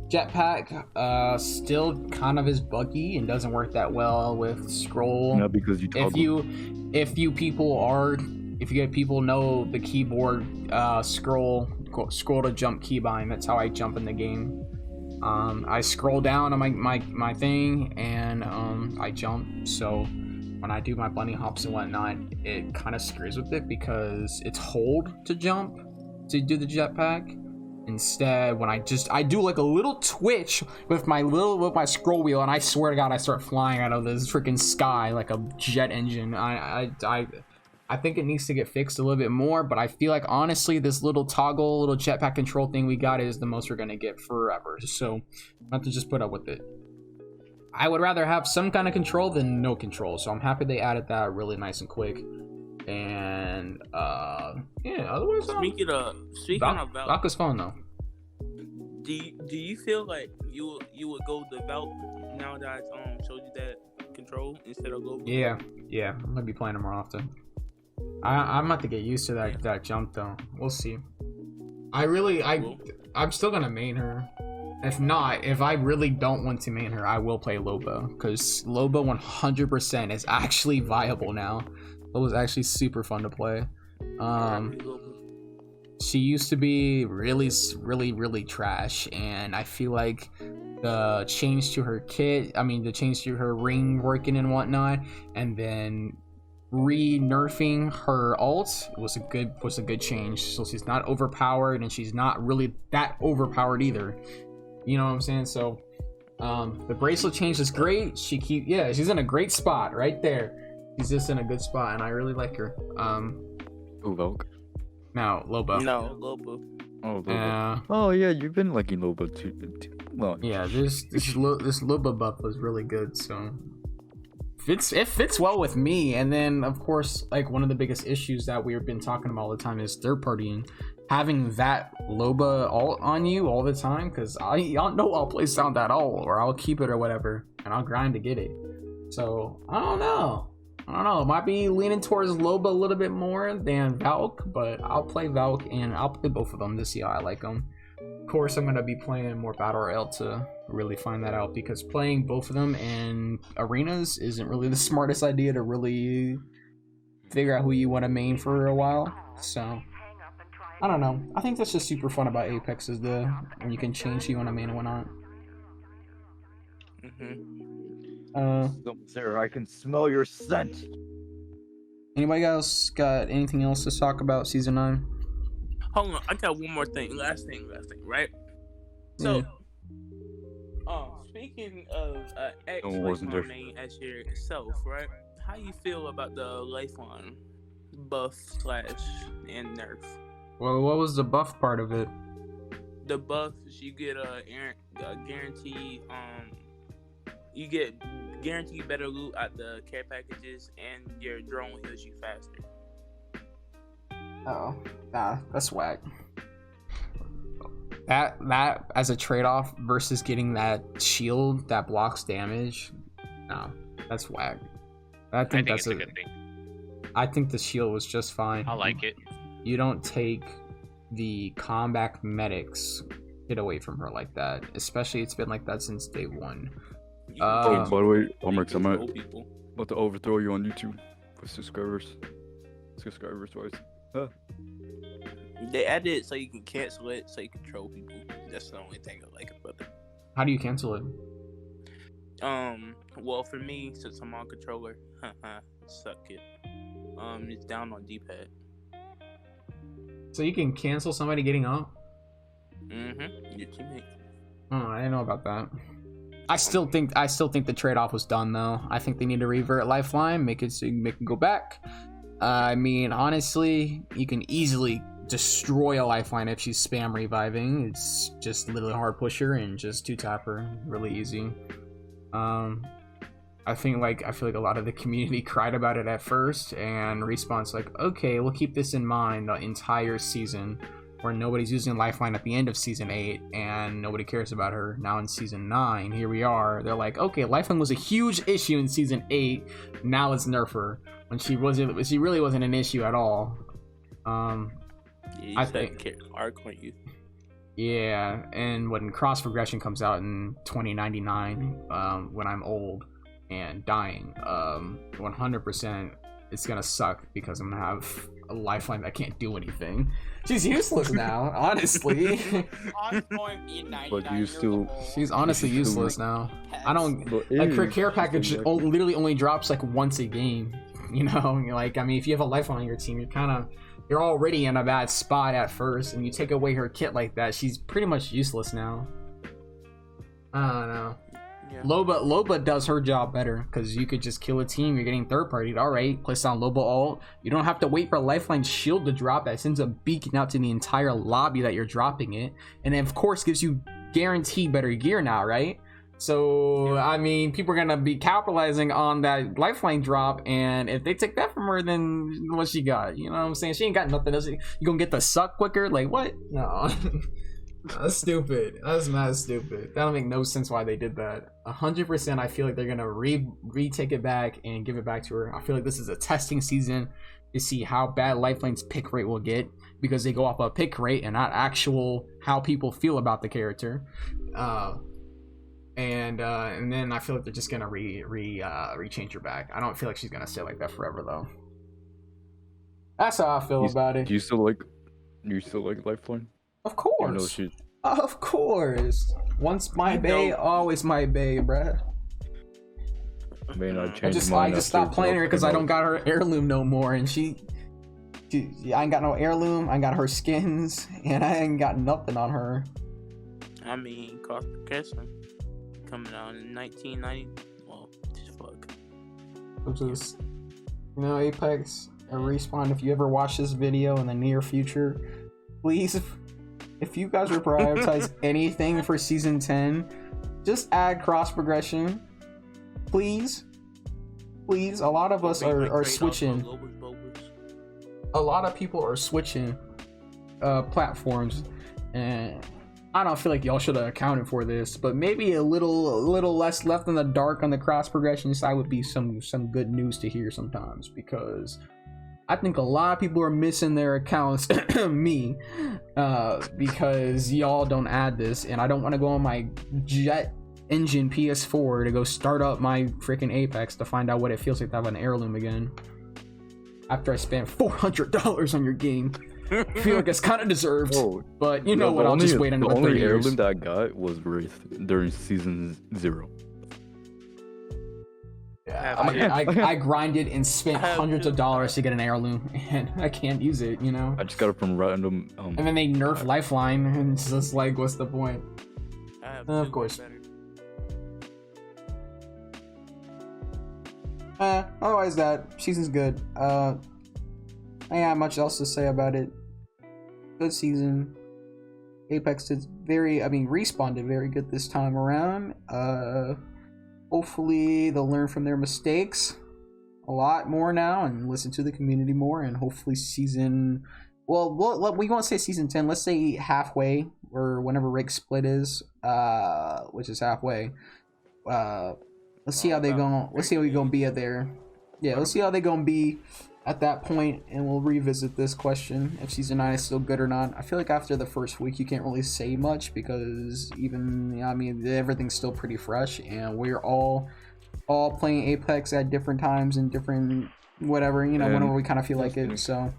jetpack. Still kind of is buggy and doesn't work that well with scroll. Not because you toggle. If you get people know the keyboard scroll to jump keybind, that's how I jump in the game. I scroll down on my thing and I jump. So when I do my bunny hops and whatnot, it kind of screws with it because it's hold to jump to do the jetpack. Instead, when I do like a little twitch with my scroll wheel, and I swear to God, I start flying out of this freaking sky like a jet engine. I I think it needs to get fixed a little bit more, but I feel like honestly this little toggle, little jetpack control thing we got is the most we're gonna get forever. So I have to just put up with it. I would rather have some kind of control than no control, so I'm happy they added that really nice and quick. And yeah, otherwise Speaking of Valk, Valk is fun though. do you feel like you would go the Valk now that I showed you that control instead of Global? Yeah, I'm gonna be playing it more often. I'm about to get used to that jump though. We'll see. I'm still gonna main her. If I really don't want to main her, I will play Loba, because Loba 100% is actually viable now. Loba's actually super fun to play. She used to be really trash, and I feel like the change to her kit, the change to her ring working and whatnot, and then re-nerfing her ult was a good change. So she's not overpowered, and she's not really that overpowered either. You know what I'm saying? So the bracelet change is great. She's in a great spot right there. She's just in a good spot, and I really like her. Valk. Now Loba. No, Loba. Oh, Loba. Oh yeah, you've been liking Loba too. Well, yeah, this Loba buff was really good, so it fits well with me. And then of course, like, one of the biggest issues that we've been talking about all the time is third partying. Having that Loba ult on you all the time, because y'all know I'll play sound that ult, or I'll keep it or whatever, and I'll grind to get it. So I don't know. It might be leaning towards Loba a little bit more than Valk, but I'll play Valk, and I'll play both of them to see how I like them. Of course, I'm gonna be playing more Battle Royale to really find that out, because playing both of them in arenas isn't really the smartest idea to really figure out who you want to main for a while. So I don't know. I think that's just super fun about Apex, is when you can change who you want to main and whatnot. Sir, I can smell your scent. Anybody else got anything else to talk about Season 9? Hold on, I got one more thing. Last thing, right? So, speaking of X Lifeline main as yourself, right? How you feel about the Lifeline buff / and nerf? Well, what was the buff part of it? The buff is you get a guaranteed you get guaranteed better loot at the care packages, and your drone heals you faster. Oh, nah, that's whack. That as a trade-off versus getting that shield that blocks damage, no, that's whack. I think that's it's a good thing. I think the shield was just fine. I like it. You don't take the combat medics hit away from her like that. Especially, it's been like that since day one. By the way, Omrix, I'm about to overthrow you on YouTube for subscribers wise. They added it so you can cancel it, so you can troll people. That's the only thing I like about it. How do you cancel it? Well, for me, since I'm on controller, suck it. It's down on D-pad. So you can cancel somebody getting up? Your teammate. Oh, I didn't know about that. I still think the trade-off was done though. I think they need to revert Lifeline, make it so you can make it go back. I mean, honestly, you can easily destroy a Lifeline if she's spam reviving. It's just literally hard push her and just 2-tap her, really easy. I feel like a lot of the community cried about it at first, and Respawn's like, okay, we'll keep this in mind the entire season, where nobody's using Lifeline at the end of Season 8, and nobody cares about her. Now in Season 9, here we are. They're like, okay, Lifeline was a huge issue in Season 8, now let's nerf her. When she really wasn't an issue at all. I think arc on you. Yeah, and when Cross Progression comes out in 2099, when I'm old and dying, 100% it's gonna suck, because I'm gonna have a Lifeline that can't do anything. She's useless now, honestly. I'm going to be 99 But you years still- old. She's honestly useless now. I don't like her care package. Literally only drops like once a game. You know, like, I mean, if you have a Lifeline on your team, you're already in a bad spot at first, and you take away her kit like that, she's pretty much useless now. I don't know. Yeah. Loba does her job better because you could just kill a team. You're getting third partied. All right, place on Loba ult. You don't have to wait for Lifeline's shield to drop. That sends a beacon out to the entire lobby that you're dropping it, and then of course gives you guaranteed better gear now, right? So I mean, people are gonna be capitalizing on that Lifeline drop, and if they take that from her, then what she got? You know what I'm saying? She ain't got nothing else. You gonna get the suck quicker? Like what? No. That's stupid. That's mad stupid. That'll make no sense why they did that. 100%. I feel like they're gonna retake it back and give it back to her. I feel like this is a testing season to see how bad Lifeline's pick rate will get, because they go off a pick rate and not actual how people feel about the character. And then I feel like they're just gonna rechange her back. I don't feel like she's gonna stay like that forever though. That's how I feel about it. Do you still like Lifeline? Of course. She's... Of course. Once my bae, always my bae, bruh. I mean, I just stopped playing her because I don't got her heirloom no more, and I ain't got no heirloom. I ain't got her skins, and I ain't got nothing on her. I mean, Cost Progression coming out in 1990. Well, fuck. Just, Apex and Respawn. If you ever watch this video in the near future, please. If you guys are prioritize anything for season 10, just add cross progression. Please. A lot of us are switching. A lot of people are switching platforms, and I don't feel like y'all should have accounted for this, but maybe a little less left in the dark on the cross progression side would be some good news to hear sometimes, because I think a lot of people are missing their accounts, me, because y'all don't add this, and I don't want to go on my jet engine PS4 to go start up my freaking Apex to find out what it feels like to have an heirloom again. After I spent $400 on your game. I feel like it's kind of deserved, but you know what, I'll just wait another 30 years. The only heirloom that I got was Wraith during season 0. Yeah, I grinded and spent hundreds of dollars to get an heirloom, and I can't use it, I just got it from random. And then they nerf Lifeline, and it's just like, what's the point? Of course. Otherwise, that season's good. I ain't have much else to say about it. Good season. Apex did Respawn did very good this time around. Hopefully they'll learn from their mistakes a lot more now and listen to the community more, and hopefully we won't say season 10, let's say halfway, or whenever Rick split is, which is halfway. Let's see how we gonna be at there. Yeah, let's see how they gonna be at that point, and we'll revisit this question if season 9 is still good or not. I feel like after the first week you can't really say much, because everything's still pretty fresh, and we're all playing Apex at different times and different whatever, whenever we kind of feel Destiny. Like it. So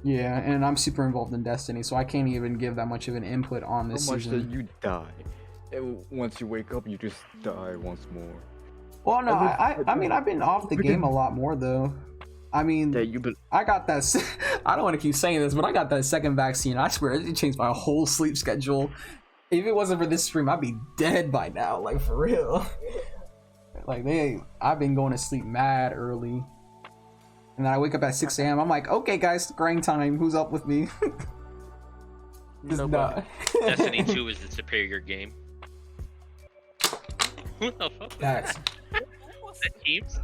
yeah, and I'm super involved in Destiny, so I can't even give that much of an input on this season. So much that you die. Once you wake up, you just die once more. Well, no, I've been off the game a lot more though. I got that. I don't want to keep saying this, but I got that second vaccine. I swear it changed my whole sleep schedule. If it wasn't for this stream, I'd be dead by now. Like, for real. I've been going to sleep mad early, and then I wake up at 6 a.m. I'm like, okay, guys, grind time. Who's up with me? Destiny 2 is the superior game. Who the fuck? Was that Teams?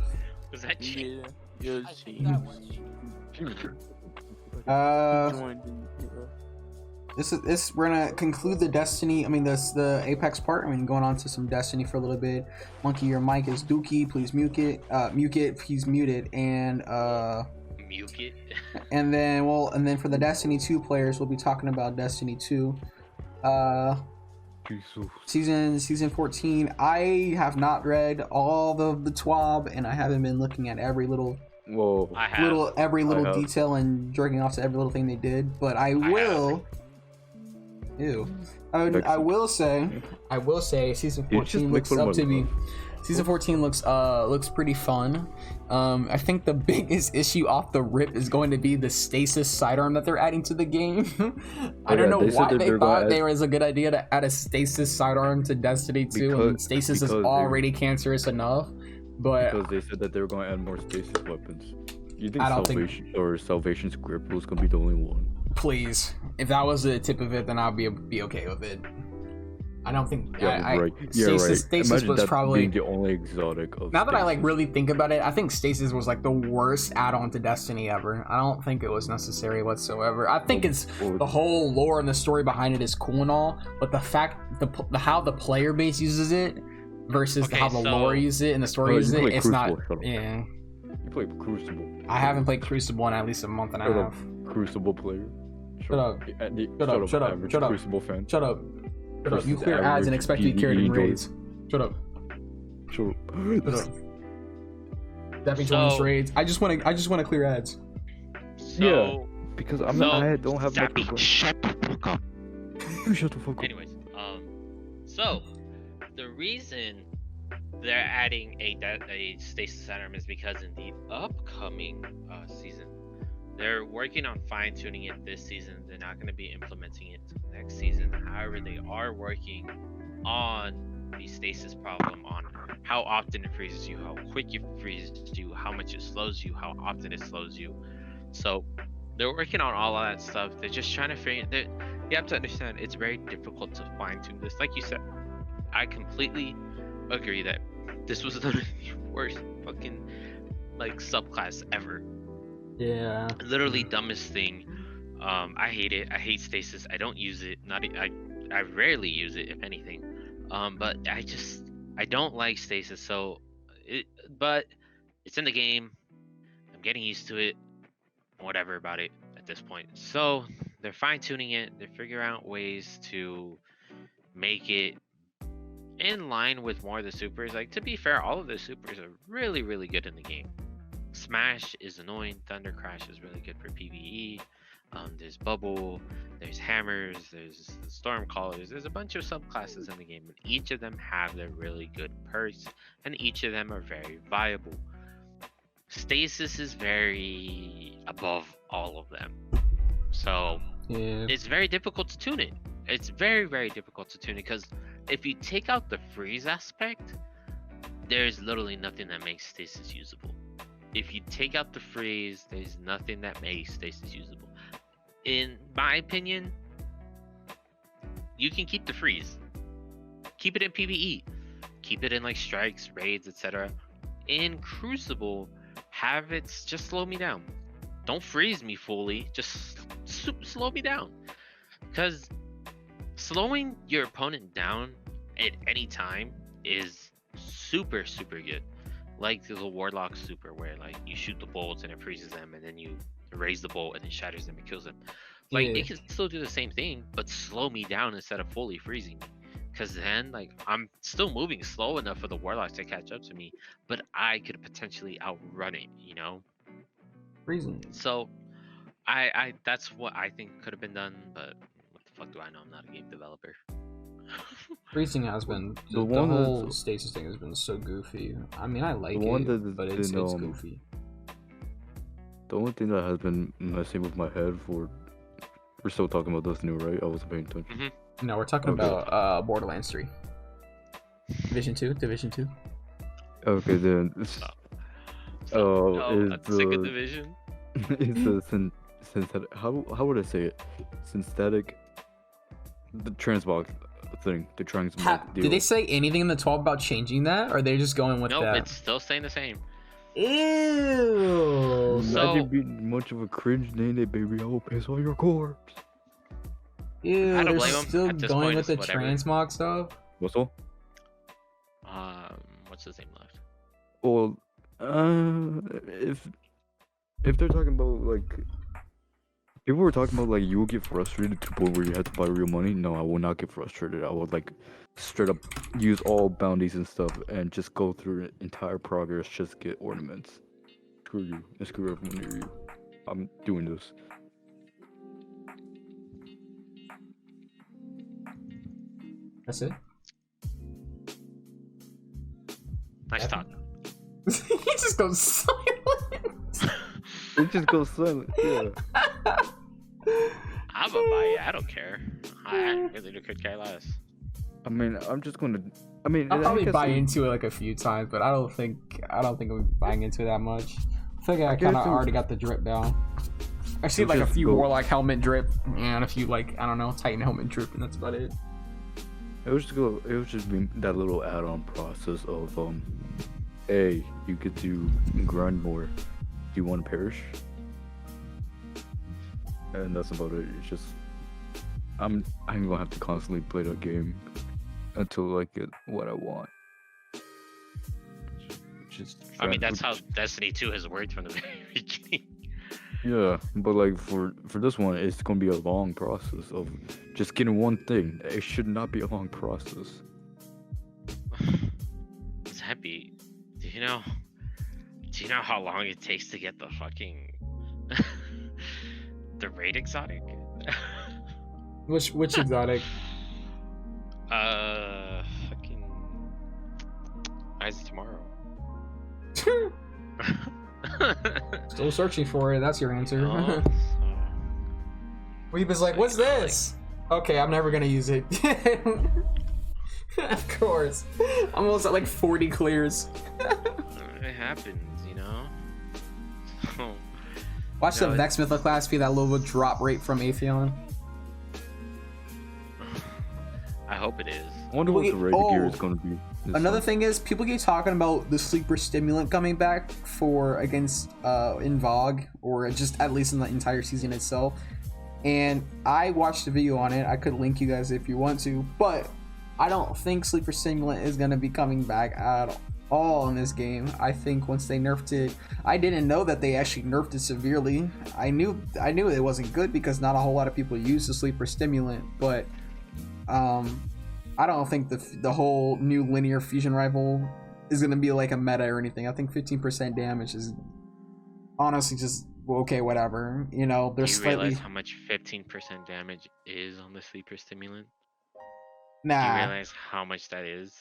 Was that Teams? Yeah, it was Teams. We're gonna conclude the Destiny. The Apex part. Going on to some Destiny for a little bit. Monkey, your mic is dookie. Please mute it. He's muted. And mute it. and then for the Destiny 2 players, we'll be talking about Destiny 2. Season 14. I have not read all the TWAB, and I haven't been looking at every little detail and jerking off to every little thing they did. But I will say season 14 looks up to be Season 14 looks pretty fun. I think the biggest issue off the rip is going to be the stasis sidearm that they're adding to the game. I don't know why they thought there was a good idea to add a stasis sidearm to Destiny 2 when stasis is already cancerous enough. But because they said that they were going to add more stasis weapons. You think Salvation's grip was going to be the only one? Please, if that was the tip of it, then I'll be okay with it. I don't think. Stasis was probably the only exotic. Of now that stasis. I really think about it, I think Stasis was the worst add-on to Destiny ever. I don't think it was necessary whatsoever. I think it's the whole lore and the story behind it is cool and all, but the fact how the player base uses it versus how the lore uses it and the story uses it, it's not. Yeah. You play Crucible. I haven't played Crucible in at least a month and a half. Crucible player. Shut up. Shut up. Crucible fan. Shut up. You clear ads and expect to be carried in raids. Shut up. Shut up. That means raids. I just want to clear ads. Yeah, because I don't have much. Shut the fuck up. Shut the fuck up. Anyways, so the reason they're adding a stasis sidearm is because in the upcoming season, they're working on fine-tuning it this season. They're not going to be implementing it next season. However, they are working on the stasis problem, on how often it freezes you, how quick it freezes you, how much it slows you, how often it slows you. So they're working on all of that stuff. They're just trying to figure it. You have to understand, it's very difficult to fine-tune this. Like you said, I completely agree that this was the worst fucking subclass ever. Yeah. Literally dumbest thing. I hate it. I hate stasis. I don't use it. I rarely use it, if anything. But I don't like stasis. But it's in the game. I'm getting used to it. Whatever about it at this point. So they're fine tuning it. They're figuring out ways to make it in line with more of the supers. To be fair, all of the supers are really, really good in the game. Smash is annoying. Thunder Crash is really good for PvE. There's Bubble, there's Hammers, there's Stormcallers. There's a bunch of subclasses in the game, and each of them have their really good perks, and each of them are very viable. Stasis is very above all of them, so it's very difficult to tune it. It's very, very difficult to tune it because if you take out the freeze aspect, there's literally nothing that makes stasis usable. If you take out the freeze, there's nothing that makes stasis usable. In my opinion, you can keep the freeze. Keep it in PvE. Keep it in strikes, raids, etc. In Crucible, have it just slow me down. Don't freeze me fully, just slow me down. Because slowing your opponent down at any time is super, super good. Like the Warlock super, where you shoot the bolts and it freezes them, and then you raise the bolt and it shatters them and kills them. It can still do the same thing, but slow me down instead of fully freezing me. Because then, I'm still moving slow enough for the Warlocks to catch up to me, but I could potentially outrun it, Freezing. So, I that's what I think could have been done, but what the fuck do I know? I'm not a game developer. Freezing has been the whole stasis thing has been so goofy. I mean, I like it, but it's goofy. The only thing that has been messing with my head we're still talking about this new, right? I wasn't paying attention. Mm-hmm. No, we're talking about Borderlands 3. Division 2. Okay, then. That's the second division. It's a synthetic. How would I say it? Synthetic. The transmog thing. The transmog deal. Did they say anything in the 12 about changing that, or are they just going with that? No, it's still staying the same. Ew. Imagine being much of a cringe name, baby. I will piss on your corpse. Ew, I don't they're blame 'em. still At this going point, with the it's whatever. transmog stuff. What's all? What's his name left? Well, if they're talking about people were talking about you will get frustrated to the point where you have to buy real money. No, I will not get frustrated. I will straight up use all bounties and stuff and just go through entire progress, just get ornaments. Screw you and screw everyone near you. I'm doing this. That's it. Nice talk. He just goes silent. It just goes silent. Yeah. I'm gonna buy it. I don't care. I really could care less. I mean, I'm just gonna. I mean, I'll I probably guess buy it- into it like a few times, but I don't think I'm buying into it that much. I think I guess kind of it was- already got the drip down. I see It was like a just few go- Warlock helmet drip and a few like I don't know Titan helmet drip, and that's about it. It was just be that little add-on process of hey, you get to grind more. Do you want to perish? And that's about it. It's just I'm gonna have to constantly play that game until I get what I want. Just I mean, that's how Destiny 2 has worked from the very beginning. yeah, but like for this one, it's gonna be a long process of just getting one thing. It should not be a long process. Zappy, do you know how long it takes to get the fucking the raid exotic? Which exotic? Fucking Eyes of Tomorrow. Still searching for it. That's your answer. Oh, Weeb is like, what's this? Okay, I'm never gonna use it. Of course. I'm almost at like 40 clears. it happens, you know. So, Watch No, the it- Vex Mythoclast be that little drop rate from Atheon. I hope it is. I wonder what Wait, the rated gear oh, is gonna be. this Another time. thing is, people keep talking about the sleeper stimulant coming back for against in VOG, or just at least in the entire season itself. And I watched a video on it. I could link you guys if you want to, but I don't think sleeper stimulant is gonna be coming back at all in this game. I think once they nerfed it, I didn't know that they actually nerfed it severely. I knew it wasn't good because not a whole lot of people use the sleeper stimulant, but I don't think the whole new linear fusion rifle is gonna be like a meta or anything. I think 15% damage is honestly just okay, whatever. You know, Do they're you slightly realize how much 15% damage is on the sleeper stimulant? Do you nah. realize how much that is?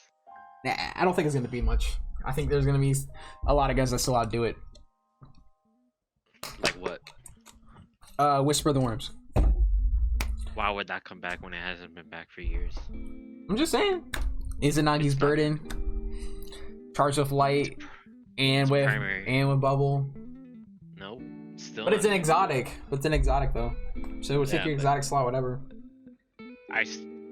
Nah, I don't think it's gonna be much. I think there's gonna be a lot of guys that still outdo it. Like what? Whisper of the Worms. Why would that come back when it hasn't been back for years? I'm just saying. Izanagi's It's not- Burden. Charge with Light. And It's with primary. Bubble. Nope. Still. But it's an not- exotic. But it's an exotic though. So it would take Yeah, your but- exotic slot, whatever.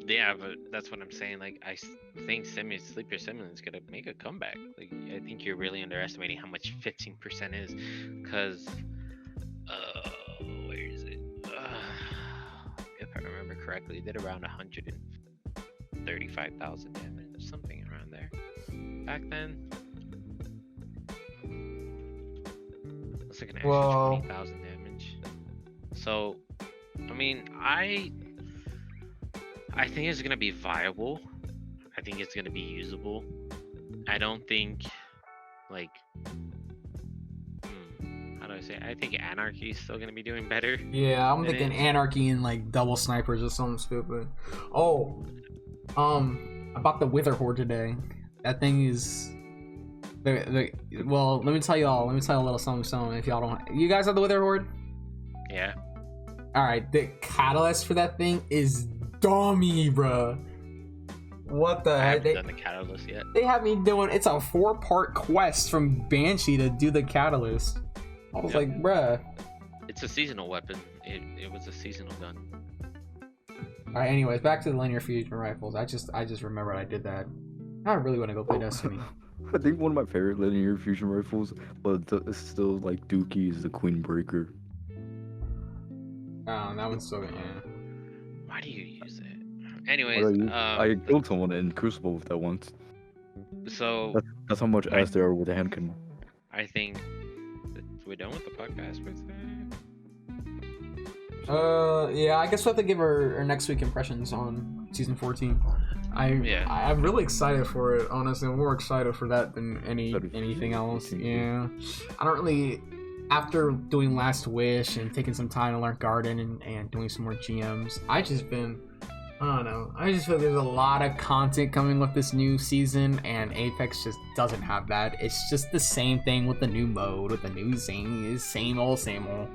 Yeah, but that's what I'm saying. Like, I think sleeper stimulant's gonna make a comeback. Like, I think you're really underestimating how much 15% is, because, where is it? If I remember correctly, it did around 135,000 damage or something around there back then. It's like an extra Well- 20,000 damage. So, I mean, I think it's gonna be viable. I think it's gonna be usable. I don't think, like, how do I say? I think Anarchy is still gonna be doing better. Yeah, I'm It thinking is. Anarchy and like double snipers or something stupid. Oh, about the Wither Horde today. That thing is. Well, let me tell you a little something. If y'all don't, you guys have the Wither Horde. Yeah. All right, the catalyst for that thing is dummy, bruh. What the I heck? haven't done the catalyst yet. They have me doing. It's a 4-part quest from Banshee to do the catalyst. I was Yep. like, bruh. It's a seasonal weapon. It was a seasonal gun. All right. Anyways, back to the linear fusion rifles. I just remembered I did that. I really want to go play Destiny. I think one of my favorite linear fusion rifles, but it's still like Dookie, is the Queen Breaker. Oh, that one's so yeah. Why do you use it? What Anyways, I use- I killed someone in Crucible with that once. so That's how much Right. ass there are with a hand cannon. I think that we're done with the podcast for today. Yeah, I guess we'll have to give our next week impressions on season 14. I'm really excited for it, honestly. I'm more excited for that than anything else. Yeah. I don't really, after doing Last Wish and taking some time to learn Garden and doing some more GMs, I just been I don't know. I just feel like there's a lot of content coming with this new season, and Apex just doesn't have that. It's just the same thing with the new mode, with the new thing, same old, same old.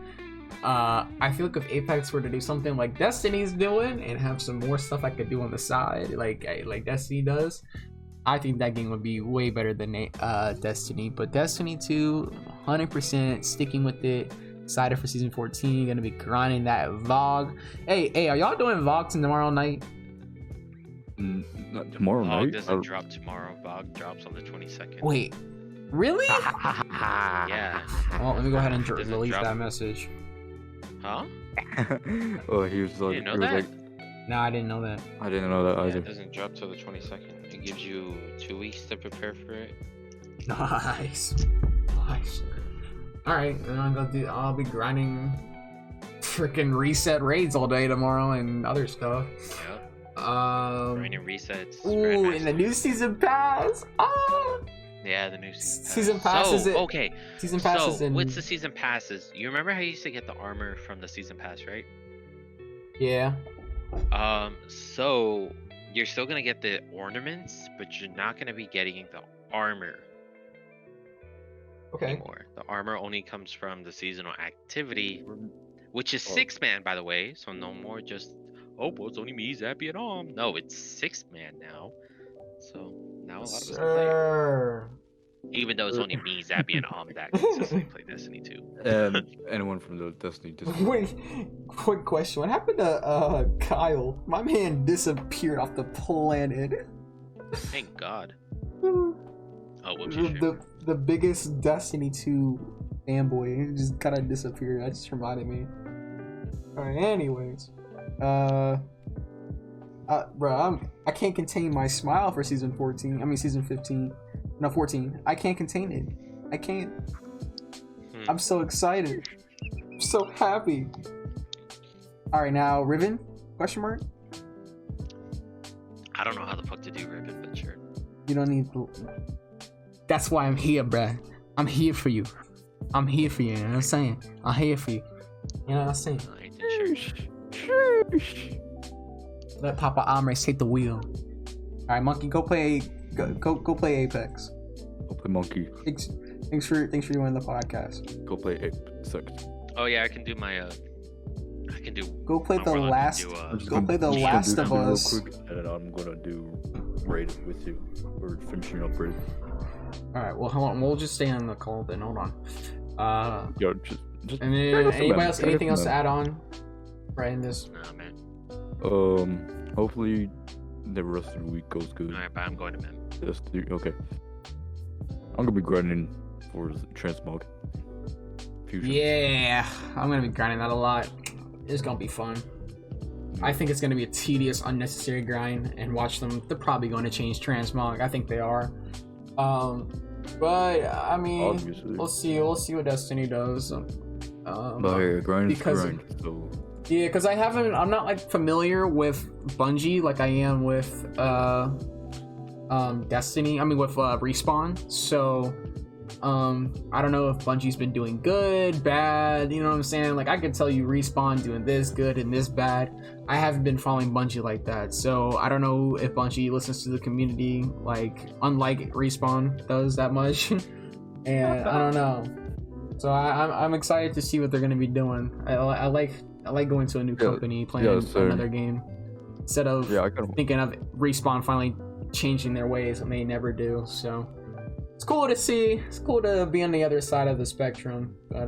I feel like if Apex were to do something like Destiny's doing and have some more stuff I could do on the side, like Destiny does, I think that game would be way better than Destiny. But Destiny 2, 100% sticking with it. Excited for season 14. Gonna be grinding that VOG. Hey, are y'all doing VOGs tomorrow night? Not tomorrow VOG night. doesn't drop tomorrow. VOG drops on the 22nd. Wait, really? Yeah. Well, let me go ahead and Doesn't delete drop- that message. Huh? Oh, he was like, You know he was that? like, No, I didn't know that. I didn't know that Yeah, either. it doesn't drop till the 22nd. It gives you 2 weeks to prepare for it. Nice. All right, then I'll be grinding freaking reset raids all day tomorrow and other stuff. Yep. Grinding resets. Ooh, and the new season pass. Ah, Yeah, the new season pass. Season pass is it- Okay. season pass is in. What's the season passes? You remember how you used to get the armor from the season pass, right? Yeah. So you're still gonna get the ornaments, but you're not gonna be getting the armor Okay. anymore. The armor only comes from the seasonal activity, which is Oh. 6-man, by the way. So no more just, oh, well, it's only me, Zappy, and Om. No, it's 6-man now. So now a lot of us can play. Sir. Even though it's only me, Zappy, and Om that consistently play Destiny 2. And anyone from the Destiny Discord. Wait, quick question. What happened to Kyle? My man disappeared off the planet. Thank God. Oh, whoops, you sure? The biggest Destiny 2 fanboy just kind of disappeared. That just reminded me. Alright, anyways. Bro, I can't contain my smile for season 14. I mean, season 15. No, 14. I can't contain it. I can't. I'm so excited. I'm so happy. Alright, now, Riven? Question mark? I don't know how the fuck to do Ribbon, but sure. You don't need to. That's why I'm here, bruh. I'm here for you. I'm here for you, you know what I'm saying? I'm here for you. You know what I'm saying? Alright, then sure. Let Papa Amres take the wheel. Alright, Monkey, go play Apex. Go play Monkey. Thanks for joining the podcast. Go play Apex. Oh yeah, I can do my I can do. Go play I'm The allowed to Last. do, I'm just Go gonna- play The I'm just gonna Last do of something real Us. quick, and then I'm gonna do Raid with you. We're finishing up Raid. Alright, well, hold on. We'll just stay on the call then. Hold on. Yo, just And then Fair enough, anybody man. else? Fair Anything enough, else to man. add on? Right in this. Nah, man. hopefully the rest of the week goes good. Alright, but I'm going to bed. Okay. I'm gonna be grinding for Transmog. Fusion. Yeah, I'm gonna be grinding that a lot. It's gonna be fun. I think it's gonna be a tedious, unnecessary grind, and watch them. They're probably going to change transmog. I think they are. But I mean, Obviously. we'll see. We'll see what Destiny does. But hey, grind is because- grind. So Yeah, because I'm not like familiar with Bungie like I am with Destiny. I mean with Respawn. So I don't know if Bungie's been doing good, bad, you know what I'm saying? Like I could tell you Respawn doing this good and this bad. I haven't been following Bungie like that. So I don't know if Bungie listens to the community like unlike Respawn does that much. And I don't know. So I'm excited to see what they're gonna be doing. I like going to a new company, playing same. another game, instead of yeah, I kind of thinking of Respawn finally changing their ways, and they never do. So it's cool to see. It's cool to be on the other side of the spectrum. But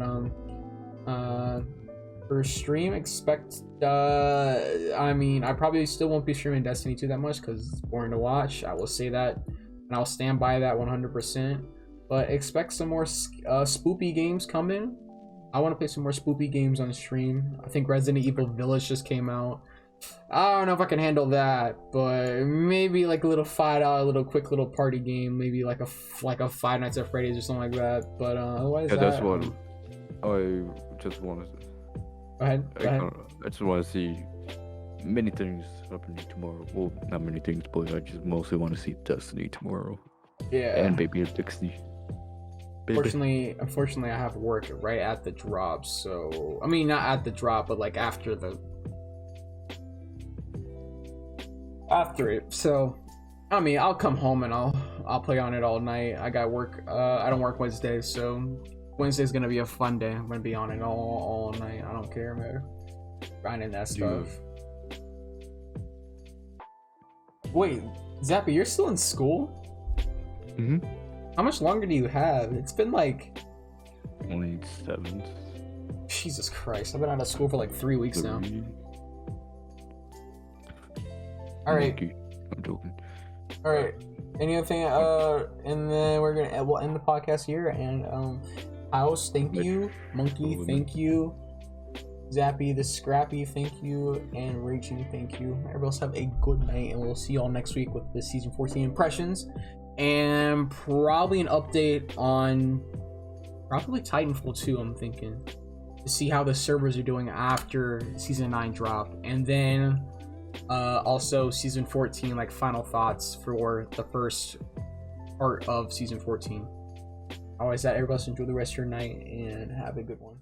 for stream, expect. I mean, I probably still won't be streaming Destiny 2 that much because it's boring to watch. I will say that, and I'll stand by that 100%. But expect some more spoopy games coming. I want to play some more spoopy games on stream. I think Resident Evil Village just came out. I don't know if I can handle that, but maybe like a little $5 little quick little party game, maybe like a Five Nights at Freddy's or something like that. But otherwise, yeah, that's that, what I just want to. Go ahead. I just want to see many things happening tomorrow. Well, not many things, but I just mostly want to see Destiny tomorrow. Yeah. And maybe Destiny. Unfortunately, I have work right at the drop. So I mean, not at the drop, but like after the. after it. So, I mean, I'll come home and I'll play on it all night. I got work. I don't work Wednesdays, so Wednesday's gonna be a fun day. I'm gonna be on it all night. I don't care, man. Grinding that stuff. Wait, Zappy, you're still in school? Mm-hmm. How much longer do you have? It's been like... Only 7. Jesus Christ, I've been out of school for like 3 weeks now. 3. Alright, I'm joking. alright. Any other thing? And then we'll end the podcast here. And House, thank you. Monkey, thank you. Zappy the Scrappy, thank you. And Raichu, thank you. Everybody else have a good night, and we'll see y'all next week with the season 14 impressions. And probably an update on probably Titanfall 2, I'm thinking. To see how the servers are doing after season 9 dropped. And then also season 14, like final thoughts for the first part of season 14. Always that, everybody else enjoy the rest of your night and have a good one.